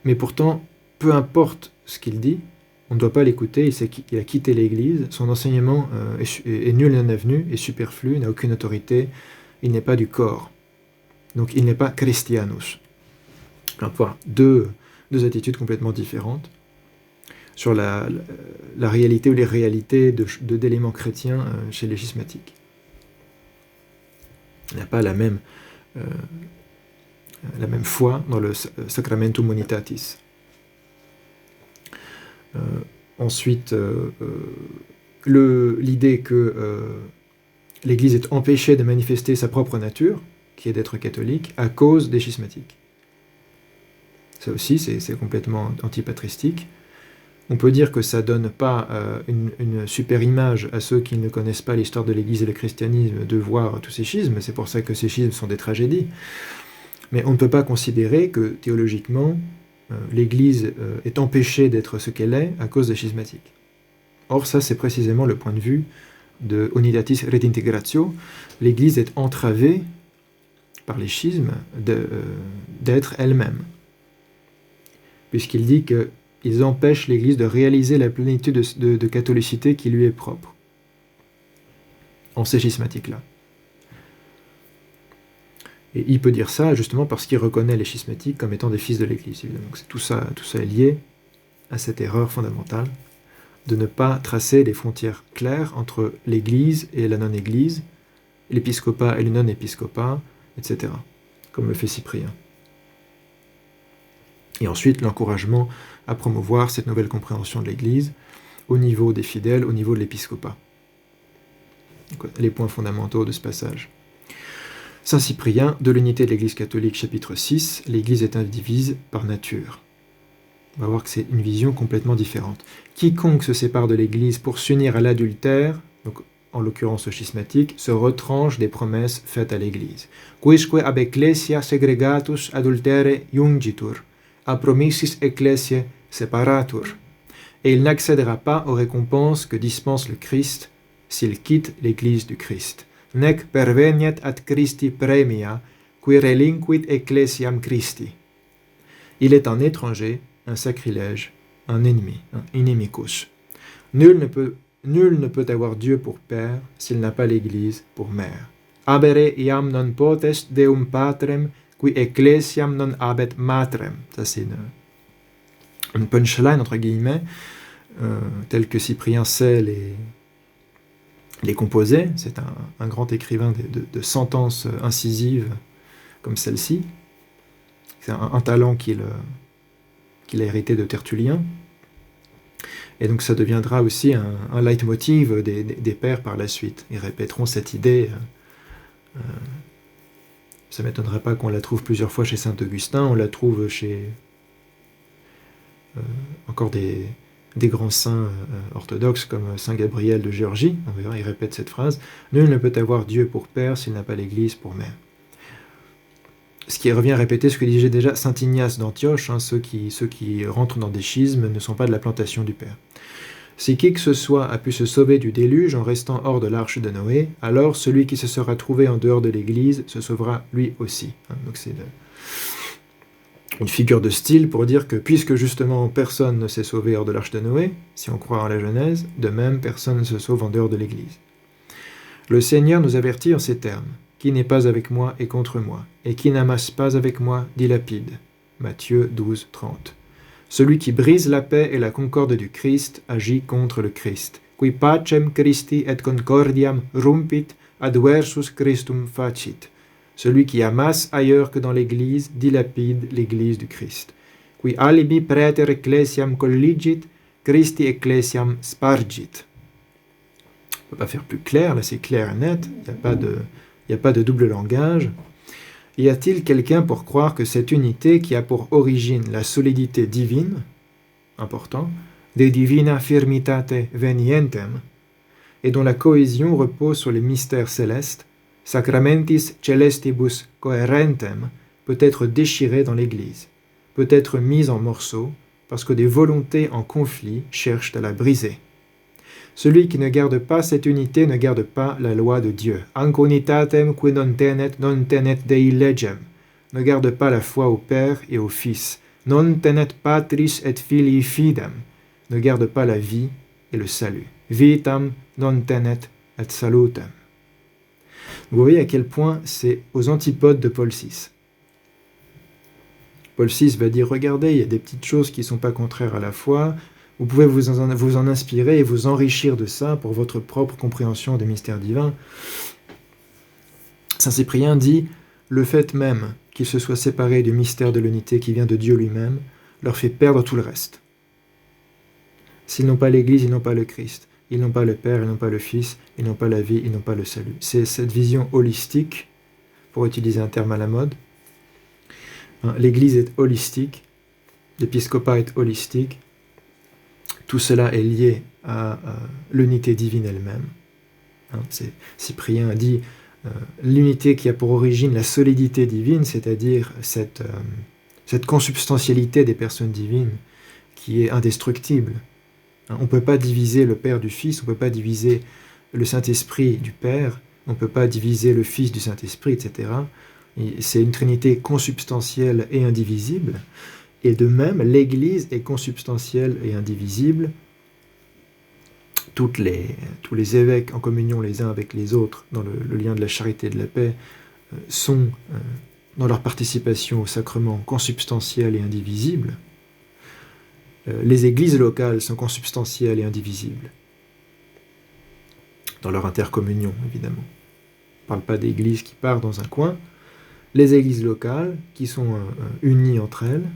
mais pourtant, peu importe ce qu'il dit, on ne doit pas l'écouter, il a quitté l'Église, son enseignement est nul et non avenu, est superflu, n'a aucune autorité, il n'est pas du corps. Donc il n'est pas Christianus. On va voir deux attitudes complètement différentes sur la réalité ou les réalités d'éléments chrétiens chez les schismatiques. Il n'a pas la même foi dans le Sacramentum Unitatis. Ensuite, l'idée que l'Église est empêchée de manifester sa propre nature, qui est d'être catholique, à cause des schismatiques. Ça aussi, c'est complètement antipatristique. On peut dire que ça ne donne pas une super image à ceux qui ne connaissent pas l'histoire de l'Église et le christianisme de voir tous ces schismes, c'est pour ça que ces schismes sont des tragédies. Mais on ne peut pas considérer que, théologiquement, l'Église est empêchée d'être ce qu'elle est à cause des schismatiques. Or, ça, c'est précisément le point de vue de Unitatis Redintegratio. L'Église est entravée par les schismes d'être elle-même, puisqu'il dit qu'ils empêchent l'Église de réaliser la plénitude de catholicité qui lui est propre, en ces schismatiques-là. Et il peut dire ça justement parce qu'il reconnaît les schismatiques comme étant des fils de l'Église. Donc tout ça est lié à cette erreur fondamentale de ne pas tracer les frontières claires entre l'Église et la non-Église, l'épiscopat et le non-épiscopat, etc., comme le fait Cyprien. Et ensuite, l'encouragement à promouvoir cette nouvelle compréhension de l'Église au niveau des fidèles, au niveau de l'épiscopat. Les points fondamentaux de ce passage. Saint Cyprien, de l'unité de l'Église catholique, chapitre 6, l'Église est indivise par nature. On va voir que c'est une vision complètement différente. Quiconque se sépare de l'Église pour s'unir à l'adultère, donc en l'occurrence au schismatique, se retranche des promesses faites à l'Église. Quisque ab ecclesia segregatus adultere jungitur, a promissis ecclesiae separatur. Et il n'accédera pas aux récompenses que dispense le Christ s'il quitte l'Église du Christ. Nec perveniat ad Christi premia, qui relinquit ecclesiam Christi. Il est un étranger, un sacrilège, un ennemi, un inimicus. Nul ne peut avoir Dieu pour père s'il n'a pas l'Église pour mère. Abere iam non potest Deum patrem, qui ecclesiam non habet matrem. Ça c'est une punchline, entre guillemets, telle que Cyprien sait les composer. C'est un grand écrivain de sentences incisives comme celle-ci. C'est un talent qu'il a hérité de Tertullien. Et donc ça deviendra aussi un leitmotiv des pères par la suite. Ils répéteront cette idée. Ça ne m'étonnerait pas qu'on la trouve plusieurs fois chez saint Augustin. On la trouve chez encore des grands saints orthodoxes comme saint Gabriel de Géorgie. On verra, il répète cette phrase. Nul ne peut avoir Dieu pour père s'il n'a pas l'Église pour mère. Ce qui revient à répéter ce que disait déjà saint Ignace d'Antioche, ceux qui rentrent dans des schismes ne sont pas de la plantation du Père. Si qui que ce soit a pu se sauver du déluge en restant hors de l'arche de Noé, alors celui qui se sera trouvé en dehors de l'Église se sauvera lui aussi. Donc c'est une figure de style pour dire que puisque justement personne ne s'est sauvé hors de l'arche de Noé, si on croit en la Genèse, de même personne ne se sauve en dehors de l'Église. Le Seigneur nous avertit en ces termes. Qui n'est pas avec moi est contre moi, et qui n'amasse pas avec moi dilapide. Matthieu 12, 30. Celui qui brise la paix et la concorde du Christ agit contre le Christ. Qui pacem Christi et concordiam rumpit adversus Christum facit. Celui qui amasse ailleurs que dans l'Église dilapide l'Église du Christ. Qui alibi praeter ecclesiam colligit, Christi ecclesiam spargit. On ne peut pas faire plus clair, là c'est clair et net, il n'y a pas de double langage. Y a-t-il quelqu'un pour croire que cette unité qui a pour origine la solidité divine, important, de divina firmitate venientem, et dont la cohésion repose sur les mystères célestes, sacramentis celestibus coherentem, peut être déchirée dans l'Église, peut être mise en morceaux, parce que des volontés en conflit cherchent à la briser. Celui qui ne garde pas cette unité ne garde pas la loi de Dieu. Anc unitatem qui non tenet Dei legem. Ne garde pas la foi au Père et au Fils. Non tenet patris et filii fidem. Ne garde pas la vie et le salut. Vitam non tenet et salutem. Vous voyez à quel point c'est aux antipodes de Paul VI. Paul VI va dire, regardez, il y a des petites choses qui ne sont pas contraires à la foi. Vous pouvez vous en inspirer et vous enrichir de ça pour votre propre compréhension des mystères divins. Saint Cyprien dit « Le fait même qu'ils se soient séparés du mystère de l'unité qui vient de Dieu lui-même leur fait perdre tout le reste. S'ils n'ont pas l'Église, ils n'ont pas le Christ. Ils n'ont pas le Père, ils n'ont pas le Fils. Ils n'ont pas la vie, ils n'ont pas le salut. » C'est cette vision holistique, pour utiliser un terme à la mode. L'Église est holistique, l'épiscopat est holistique. Tout cela est lié à l'unité divine elle-même. Cyprien a dit l'unité qui a pour origine la solidité divine, c'est-à-dire cette cette consubstantialité des personnes divines qui est indestructible. On ne peut pas diviser le Père du Fils, on ne peut pas diviser le Saint-Esprit du Père, on ne peut pas diviser le Fils du Saint-Esprit, etc. C'est une Trinité consubstantielle et indivisible. Et de même, l'Église est consubstantielle et indivisible. Tous les évêques en communion les uns avec les autres, dans le lien de la charité et de la paix, sont, dans leur participation au sacrement, consubstantiels et indivisibles. Les églises locales sont consubstantielles et indivisibles, dans leur intercommunion, évidemment. On ne parle pas d'églises qui partent dans un coin. Les églises locales, qui sont unies entre elles,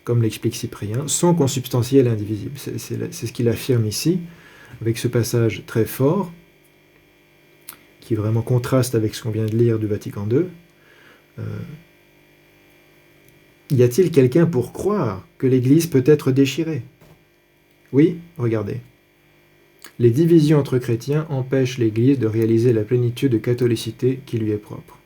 comme l'explique Cyprien, sont consubstantielles et indivisibles. C'est ce qu'il affirme ici, avec ce passage très fort, qui vraiment contraste avec ce qu'on vient de lire du Vatican II. Y a-t-il quelqu'un pour croire que l'Église peut être déchirée? Oui, regardez. Les divisions entre chrétiens empêchent l'Église de réaliser la plénitude de catholicité qui lui est propre.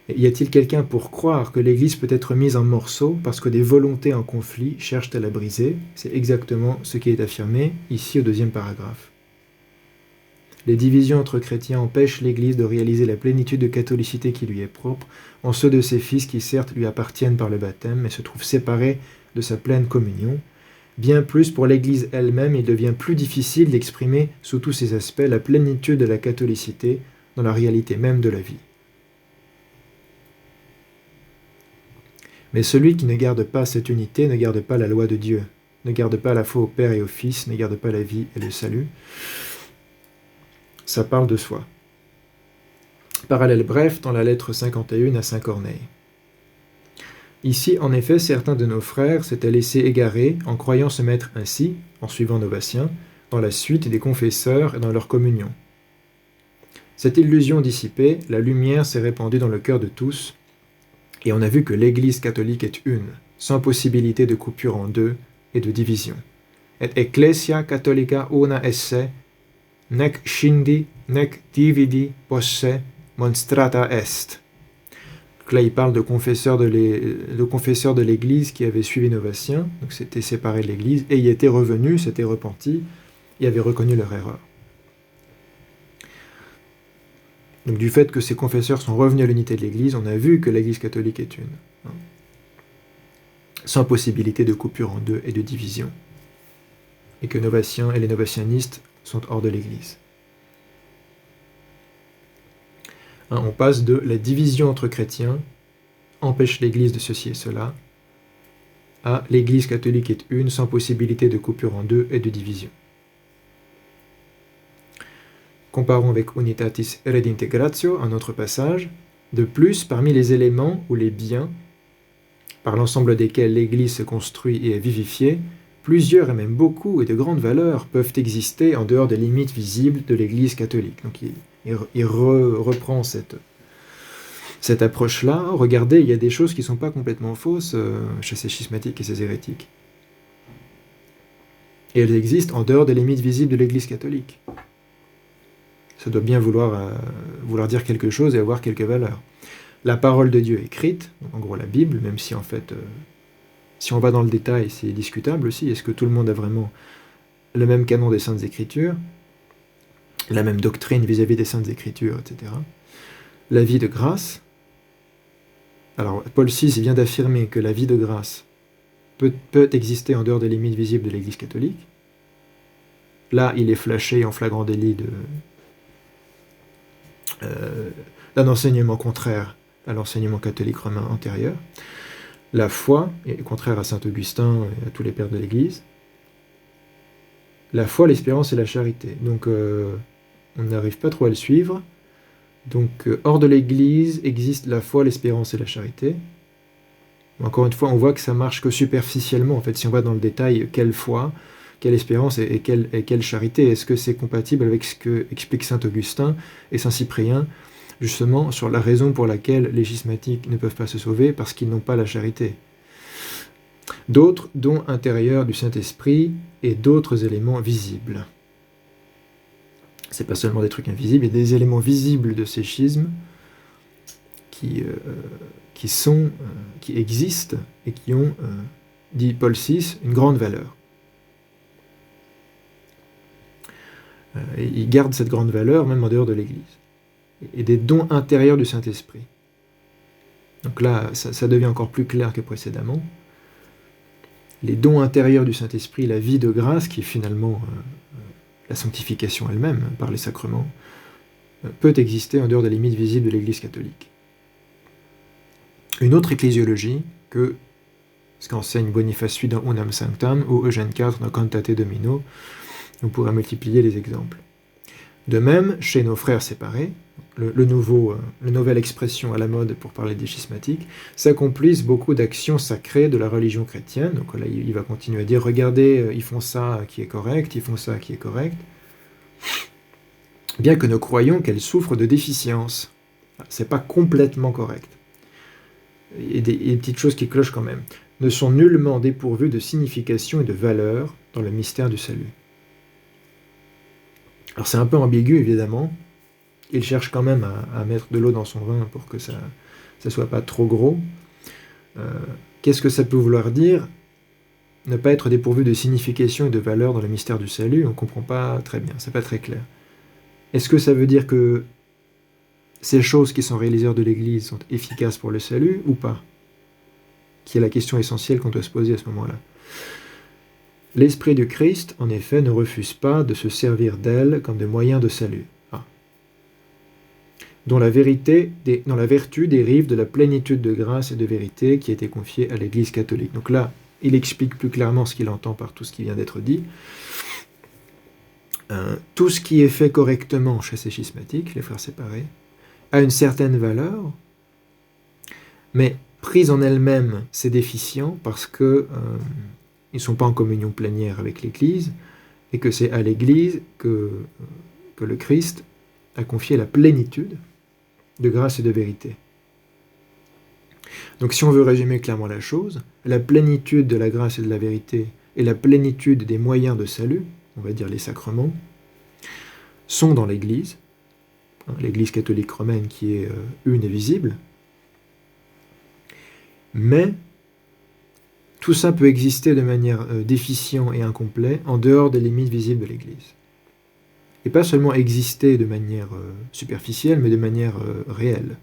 Y a-t-il quelqu'un pour croire que l'Église peut être mise en morceaux parce que des volontés en conflit cherchent à la briser? C'est exactement ce qui est affirmé ici au 2e paragraphe. Les divisions entre chrétiens empêchent l'Église de réaliser la plénitude de catholicité qui lui est propre, en ceux de ses fils qui certes lui appartiennent par le baptême, mais se trouvent séparés de sa pleine communion. Bien plus, pour l'Église elle-même, il devient plus difficile d'exprimer sous tous ses aspects la plénitude de la catholicité dans la réalité même de la vie. Mais celui qui ne garde pas cette unité ne garde pas la loi de Dieu, ne garde pas la foi au Père et au Fils, ne garde pas la vie et le salut. Ça parle de soi. Parallèle bref dans la lettre 51 à Saint Corneille. Ici, en effet, certains de nos frères s'étaient laissés égarer en croyant se mettre ainsi, en suivant Novvatien, dans la suite des confesseurs et dans leur communion. Cette illusion dissipée, la lumière s'est répandue dans le cœur de tous, et on a vu que l'Église catholique est une, sans possibilité de coupure en deux et de division. Et Ecclesia Catholica una esse, nec scindi, nec dividi posse, monstrata est. Donc là, il parle de confesseurs de l'Église qui avaient suivi Novvatien, donc s'étaient séparés de l'Église, et y étaient revenus, s'étaient repentis, et avaient reconnu leur erreur. Donc du fait que ces confesseurs sont revenus à l'unité de l'Église, on a vu que l'Église catholique est une, sans possibilité de coupure en deux et de division, et que Novvatien et les novatianistes sont hors de l'Église. On passe de la division entre chrétiens, empêche l'Église de ceci et cela, à l'Église catholique est une, sans possibilité de coupure en deux et de division. Comparons avec Unitatis Redintegratio, un autre passage. De plus, parmi les éléments ou les biens, par l'ensemble desquels l'Église se construit et est vivifiée, plusieurs et même beaucoup et de grandes valeurs peuvent exister en dehors des limites visibles de l'Église catholique. Donc il reprend cette approche-là. Regardez, il y a des choses qui ne sont pas complètement fausses chez ces schismatiques et ces hérétiques. Et elles existent en dehors des limites visibles de l'Église catholique. Ça doit bien vouloir dire quelque chose et avoir quelques valeurs. La parole de Dieu écrite, en gros la Bible, même si en fait, si on va dans le détail, c'est discutable aussi. Est-ce que tout le monde a vraiment le même canon des Saintes Écritures, la même doctrine vis-à-vis des Saintes Écritures, etc. La vie de grâce. Alors, Paul VI vient d'affirmer que la vie de grâce peut exister en dehors des limites visibles de l'Église catholique. Là, il est flashé en flagrant délit d'un enseignement contraire à l'enseignement catholique romain antérieur. La foi est contraire à saint Augustin et à tous les pères de l'Église. La foi, l'espérance et la charité. Donc, on n'arrive pas trop à le suivre. Donc, hors de l'Église existe la foi, l'espérance et la charité. Encore une fois, on voit que ça marche que superficiellement. En fait, si on va dans le détail, quelle foi, quelle espérance et quelle charité? Est-ce que c'est compatible avec ce que explique saint Augustin et saint Cyprien, justement, sur la raison pour laquelle les schismatiques ne peuvent pas se sauver, parce qu'ils n'ont pas la charité? D'autres dons intérieurs du Saint-Esprit et d'autres éléments visibles. C'est pas seulement des trucs invisibles, il y a des éléments visibles de ces schismes qui existent et qui ont, dit Paul VI, une grande valeur. Et il garde cette grande valeur même en dehors de l'Église. Et des dons intérieurs du Saint-Esprit. Donc là, ça devient encore plus clair que précédemment. Les dons intérieurs du Saint-Esprit, la vie de grâce, qui est finalement la sanctification elle-même par les sacrements, peut exister en dehors des limites visibles de l'Église catholique. Une autre ecclésiologie que ce qu'enseigne Boniface VIII dans Unam Sanctam ou Eugène IV dans Cantate Domino, on pourrait multiplier les exemples. De même, chez nos frères séparés, la nouvelle expression à la mode pour parler des schismatiques, s'accomplissent beaucoup d'actions sacrées de la religion chrétienne. Donc là, il va continuer à dire, regardez, ils font ça qui est correct, ils font ça qui est correct. Bien que nous croyons qu'elles souffrent de déficiences. C'est pas complètement correct. Et des petites choses qui clochent quand même. Ne sont nullement dépourvues de signification et de valeur dans le mystère du salut. Alors c'est un peu ambigu, évidemment. Il cherche quand même à mettre de l'eau dans son vin pour que ça soit pas trop gros. Qu'est-ce que ça peut vouloir dire ? Ne pas être dépourvu de signification et de valeur dans le mystère du salut, on ne comprend pas très bien, c'est pas très clair. Est-ce que ça veut dire que ces choses qui sont réalisées de l'Église sont efficaces pour le salut ou pas ? Qui est la question essentielle qu'on doit se poser à ce moment-là. L'Esprit du Christ, en effet, ne refuse pas de se servir d'elles comme de moyens de salut, dont la vertu dérive de la plénitude de grâce et de vérité qui a été confiée à l'Église catholique. Donc là, il explique plus clairement ce qu'il entend par tout ce qui vient d'être dit. Tout ce qui est fait correctement chez ces schismatiques, les frères séparés, a une certaine valeur, mais prise en elle-même, c'est déficient parce que ils ne sont pas en communion plénière avec l'Église, et que c'est à l'Église que le Christ a confié la plénitude de grâce et de vérité. Donc si on veut résumer clairement la chose, la plénitude de la grâce et de la vérité et la plénitude des moyens de salut, on va dire les sacrements, sont dans l'Église, l'Église catholique romaine qui est une et visible, mais tout ça peut exister de manière déficient et incomplet en dehors des limites visibles de l'Église. Et pas seulement exister de manière superficielle, mais de manière réelle.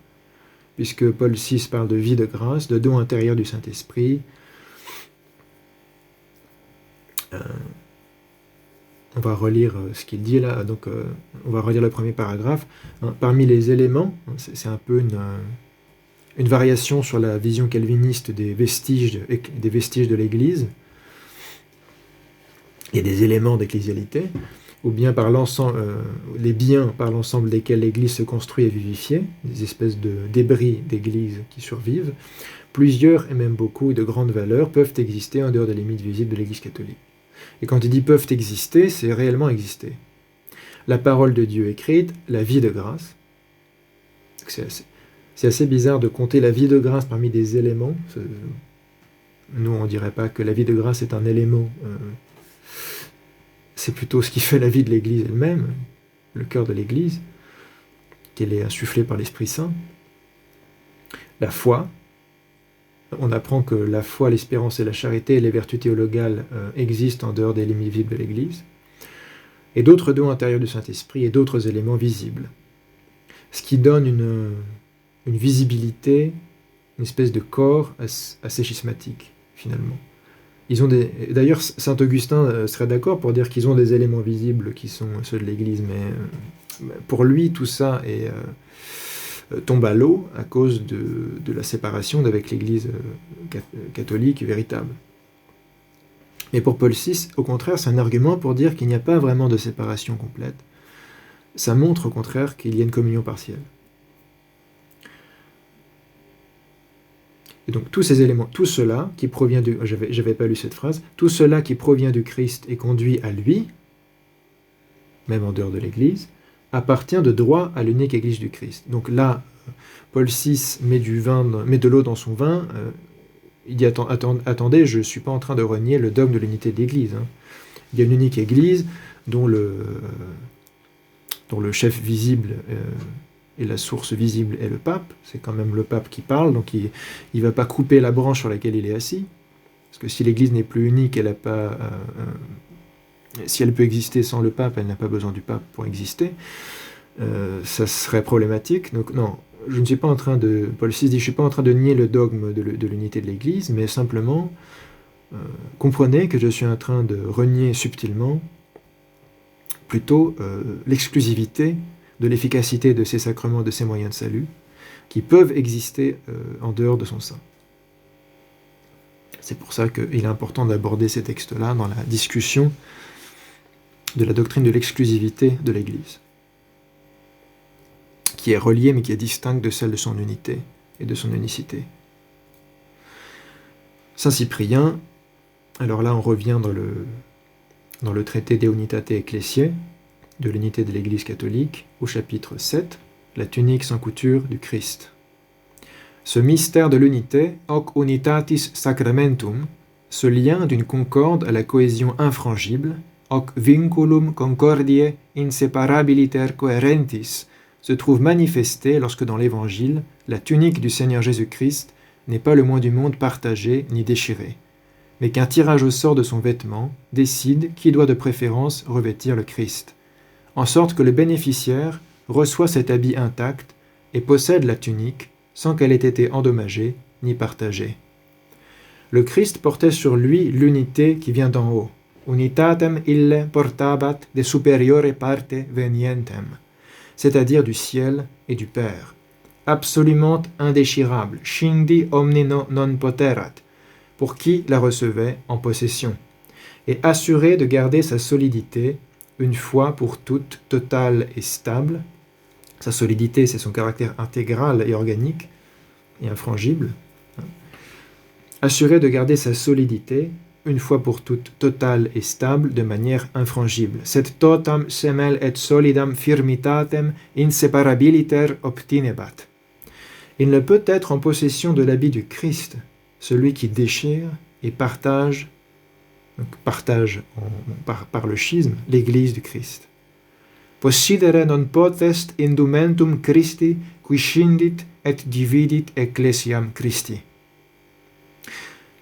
Puisque Paul VI parle de vie de grâce, de don intérieur du Saint-Esprit. On va relire ce qu'il dit là, donc on va relire le premier paragraphe. Parmi les éléments, c'est un peu une variation sur la vision calviniste des vestiges de l'Église et des éléments d'ecclésialité, ou bien par l'ensemble, les biens par l'ensemble desquels l'Église se construit et vivifiée, des espèces de débris d'Église qui survivent. Plusieurs, et même beaucoup, de grandes valeurs peuvent exister en dehors des limites visibles de l'Église catholique. Et quand il dit peuvent exister, c'est réellement exister. La parole de Dieu écrite, la vie de grâce. C'est assez bizarre de compter la vie de grâce parmi des éléments. Nous, on ne dirait pas que la vie de grâce est un élément. C'est plutôt ce qui fait la vie de l'Église elle-même, le cœur de l'Église, qu'elle est insufflée par l'Esprit Saint. La foi. On apprend que la foi, l'espérance et la charité et les vertus théologales existent en dehors des limites visibles de l'Église. Et d'autres dons intérieurs du Saint-Esprit et d'autres éléments visibles. Ce qui donne une visibilité, une espèce de corps assez schismatique, finalement. D'ailleurs, saint Augustin serait d'accord pour dire qu'ils ont des éléments visibles qui sont ceux de l'Église, mais pour lui, tout ça tombe à l'eau à cause de la séparation avec l'Église catholique véritable. Mais pour Paul VI, au contraire, c'est un argument pour dire qu'il n'y a pas vraiment de séparation complète. Ça montre au contraire qu'il y a une communion partielle. Et donc tous ces éléments, tout cela qui provient du... J'avais pas lu cette phrase. Tout cela qui provient du Christ et conduit à lui, même en dehors de l'Église, appartient de droit à l'unique Église du Christ. Donc là, Paul VI met de l'eau dans son vin. Il dit attendez, je ne suis pas en train de renier le dogme de l'unité de l'Église. Il y a une unique Église dont le chef visible et la source visible est le pape, c'est quand même le pape qui parle, donc il ne va pas couper la branche sur laquelle il est assis, parce que si l'Église n'est plus unique, elle a pas, si elle peut exister sans le pape, elle n'a pas besoin du pape pour exister, ça serait problématique. Donc non, je ne suis pas en train de, Paul VI dit, je ne suis pas en train de nier le dogme de l'unité de l'Église, mais simplement, comprenez que je suis en train de renier subtilement plutôt l'exclusivité de l'efficacité de ces sacrements, de ces moyens de salut, qui peuvent exister en dehors de son sein. C'est pour ça qu'il est important d'aborder ces textes-là dans la discussion de la doctrine de l'exclusivité de l'Église, qui est reliée mais qui est distincte de celle de son unité et de son unicité. Saint Cyprien, alors là on revient dans le traité De Unitate Ecclesiae, de l'unité de l'Église catholique, au chapitre 7, la tunique sans couture du Christ. Ce mystère de l'unité, hoc unitatis sacramentum, ce lien d'une concorde à la cohésion infrangible, hoc vinculum concordiae inseparabiliter coherentis, se trouve manifesté lorsque dans l'Évangile, la tunique du Seigneur Jésus-Christ n'est pas le moins du monde partagée ni déchirée, mais qu'un tirage au sort de son vêtement décide qui doit de préférence revêtir le Christ, en sorte que le bénéficiaire reçoit cet habit intact et possède la tunique sans qu'elle ait été endommagée ni partagée. Le Christ portait sur lui l'unité qui vient d'en haut, unitatem ille portabat de superiore parte venientem, c'est-à-dire du ciel et du Père, absolument indéchirable, scindi omnino non poterat, pour qui la recevait en possession, et assuré de garder sa solidité une fois pour toutes totale et stable. Sa solidité, c'est son caractère intégral et organique et infrangible. Assuré de garder sa solidité une fois pour toutes totale et stable de manière infrangible. Sed totam semel et solidam firmitatem inseparabiliter obtinebat. Il ne peut être en possession de l'habit du Christ, celui qui déchire et partage, par le schisme, l'Église du Christ. Possidere non potest indumentum Christi qui scindit et dividit ecclesiam Christi.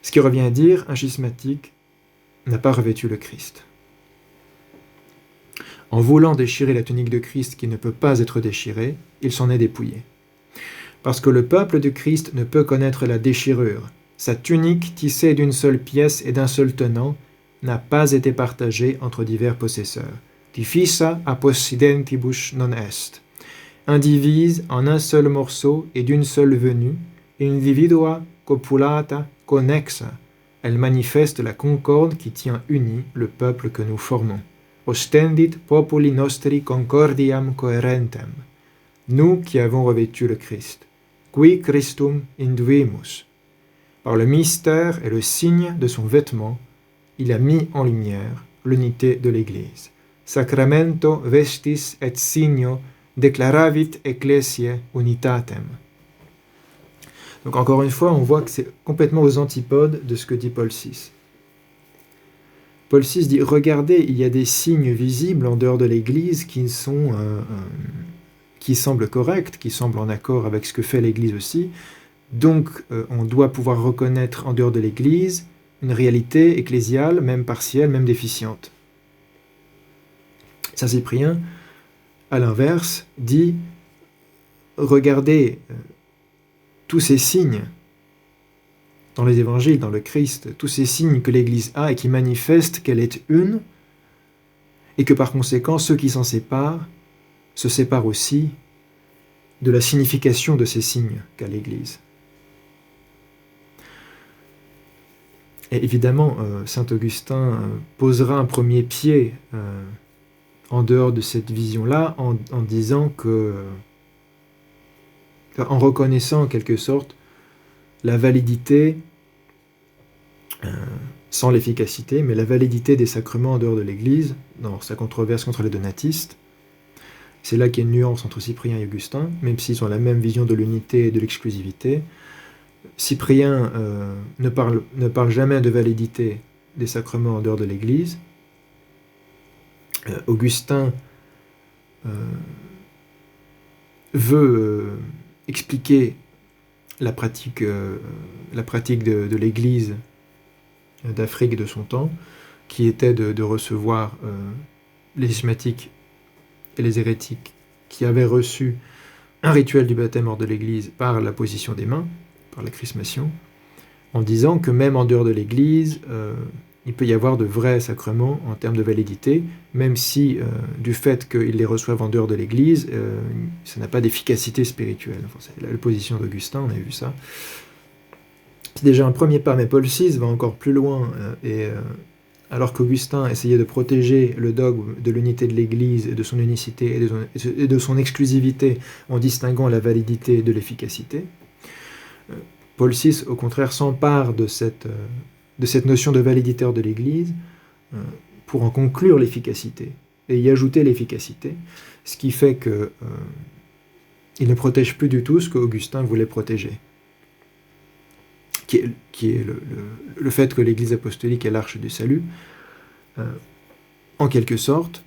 Ce qui revient à dire, un schismatique n'a pas revêtu le Christ. En voulant déchirer la tunique de Christ qui ne peut pas être déchirée, il s'en est dépouillé. Parce que le peuple du Christ ne peut connaître la déchirure, sa tunique tissée d'une seule pièce et d'un seul tenant n'a pas été partagée entre divers possesseurs. Diffisa a possidentibus non est. Indivise en un seul morceau et d'une seule venue, individua copulata connexa. Elle manifeste la concorde qui tient uni le peuple que nous formons. Ostendit populi nostri concordiam coherentem. Nous qui avons revêtu le Christ. Qui Christum induimus. Par le mystère et le signe de son vêtement, il a mis en lumière l'unité de l'Église. Sacramento vestis et signo declaravit ecclesiae unitatem. Donc encore une fois, on voit que c'est complètement aux antipodes de ce que dit Paul VI. Paul VI dit, regardez, il y a des signes visibles en dehors de l'Église qui semblent corrects, qui semblent en accord avec ce que fait l'Église aussi. Donc on doit pouvoir reconnaître en dehors de l'Église une réalité ecclésiale, même partielle, même déficiente. Saint Cyprien, à l'inverse, dit « Regardez tous ces signes dans les évangiles, dans le Christ, tous ces signes que l'Église a et qui manifestent qu'elle est une, et que par conséquent, ceux qui s'en séparent se séparent aussi de la signification de ces signes qu'a l'Église. » Et évidemment, saint Augustin posera un premier pied en dehors de cette vision-là, en disant que, en reconnaissant en quelque sorte la validité, sans l'efficacité, mais la validité des sacrements en dehors de l'Église, dans sa controverse contre les donatistes. C'est là qu'il y a une nuance entre Cyprien et Augustin, même s'ils ont la même vision de l'unité et de l'exclusivité. Cyprien ne parle jamais de validité des sacrements en dehors de l'Église. Augustin veut expliquer la pratique de l'Église d'Afrique de son temps, qui était de recevoir les schismatiques et les hérétiques qui avaient reçu un rituel du baptême hors de l'Église par la position des mains, par la chrismation, en disant que même en dehors de l'Église, il peut y avoir de vrais sacrements en termes de validité, même si, du fait qu'ils les reçoivent en dehors de l'Église, ça n'a pas d'efficacité spirituelle. Enfin, c'est la position d'Augustin, on a vu ça. C'est déjà un premier pas, mais Paul VI va encore plus loin, alors qu'Augustin essayait de protéger le dogme de l'unité de l'Église et de son unicité et de son exclusivité en distinguant la validité de l'efficacité, Paul VI, au contraire, s'empare de cette notion de validité hors de l'Église pour en conclure l'efficacité et y ajouter l'efficacité, ce qui fait qu'il ne protège plus du tout ce qu'Augustin voulait protéger, qui est le fait que l'Église apostolique est l'arche du salut. En quelque sorte,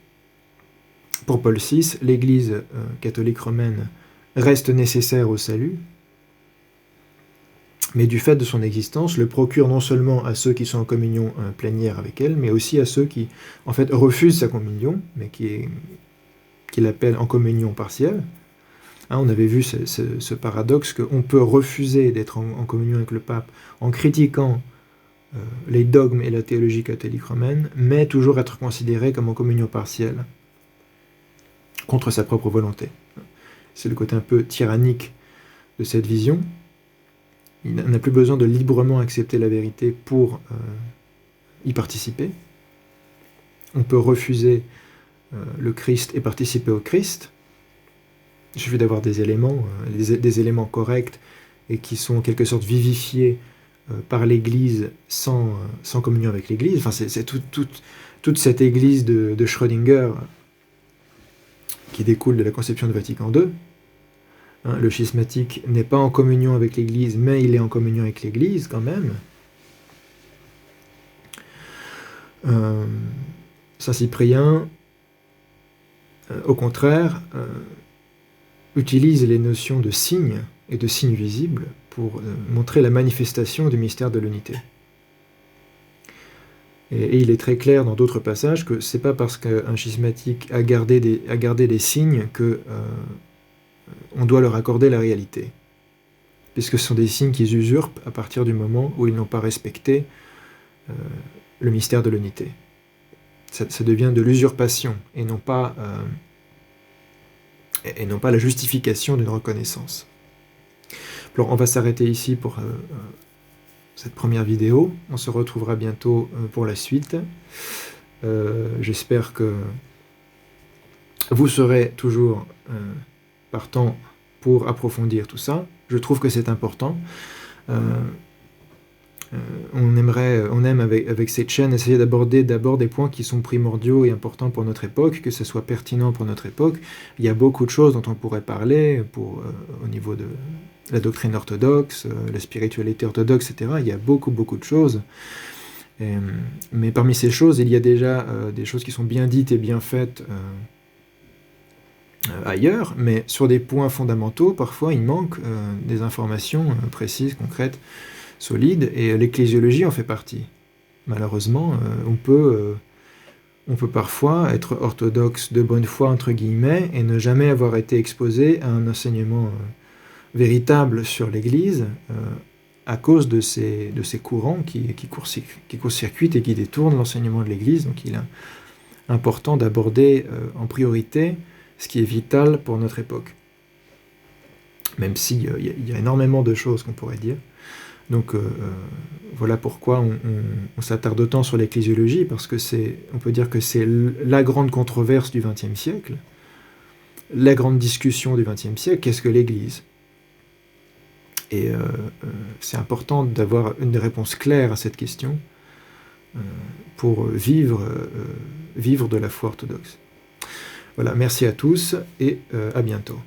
pour Paul VI, l'Église catholique romaine reste nécessaire au salut, mais du fait de son existence, le procure non seulement à ceux qui sont en communion plénière avec elle, mais aussi à ceux qui, en fait, refusent sa communion, mais qu'il appelle en communion partielle. On avait vu ce paradoxe qu'on peut refuser d'être en communion avec le pape en critiquant les dogmes et la théologie catholique romaine, mais toujours être considéré comme en communion partielle, contre sa propre volonté. C'est le côté un peu tyrannique de cette vision. Il n'a plus besoin de librement accepter la vérité pour y participer. On peut refuser le Christ et participer au Christ. Il suffit d'avoir des éléments corrects et qui sont en quelque sorte vivifiés par l'Église sans communion avec l'Église. Enfin, c'est toute cette Église de Schrödinger qui découle de la conception de Vatican II. Le schismatique n'est pas en communion avec l'Église, mais il est en communion avec l'Église quand même. Saint Cyprien, au contraire, utilise les notions de signes et de signes visibles pour montrer la manifestation du mystère de l'unité. Et il est très clair dans d'autres passages que c'est pas parce qu'un schismatique a gardé des signes que on doit leur accorder la réalité, puisque ce sont des signes qu'ils usurpent à partir du moment où ils n'ont pas respecté le mystère de l'unité. Ça devient de l'usurpation et non pas la justification d'une reconnaissance. Alors, on va s'arrêter ici pour cette première vidéo. On se retrouvera bientôt pour la suite. J'espère que vous serez toujours partant pour approfondir tout ça. Je trouve que c'est important. On aime avec cette chaîne essayer d'aborder d'abord des points qui sont primordiaux et importants pour notre époque, que ce soit pertinent pour notre époque. Il y a beaucoup de choses dont on pourrait parler au niveau de la doctrine orthodoxe, la spiritualité orthodoxe, etc. Il y a beaucoup de choses. Mais parmi ces choses, il y a déjà des choses qui sont bien dites et bien faites ailleurs, mais sur des points fondamentaux, parfois il manque des informations précises, concrètes, solides, et l'ecclésiologie en fait partie. Malheureusement, on peut parfois être orthodoxe de bonne foi, entre guillemets, et ne jamais avoir été exposé à un enseignement véritable sur l'Église, à cause de ces courants qui court-circuitent et qui détournent l'enseignement de l'Église. Donc il est important d'aborder en priorité ce qui est vital pour notre époque. Même s'il y a énormément de choses qu'on pourrait dire. Donc voilà pourquoi on s'attarde autant sur l'ecclésiologie, parce que on peut dire que c'est la grande controverse du XXe siècle, la grande discussion du XXe siècle, qu'est-ce que l'Église ? Et c'est important d'avoir une réponse claire à cette question pour vivre de la foi orthodoxe. Voilà, merci à tous et à bientôt.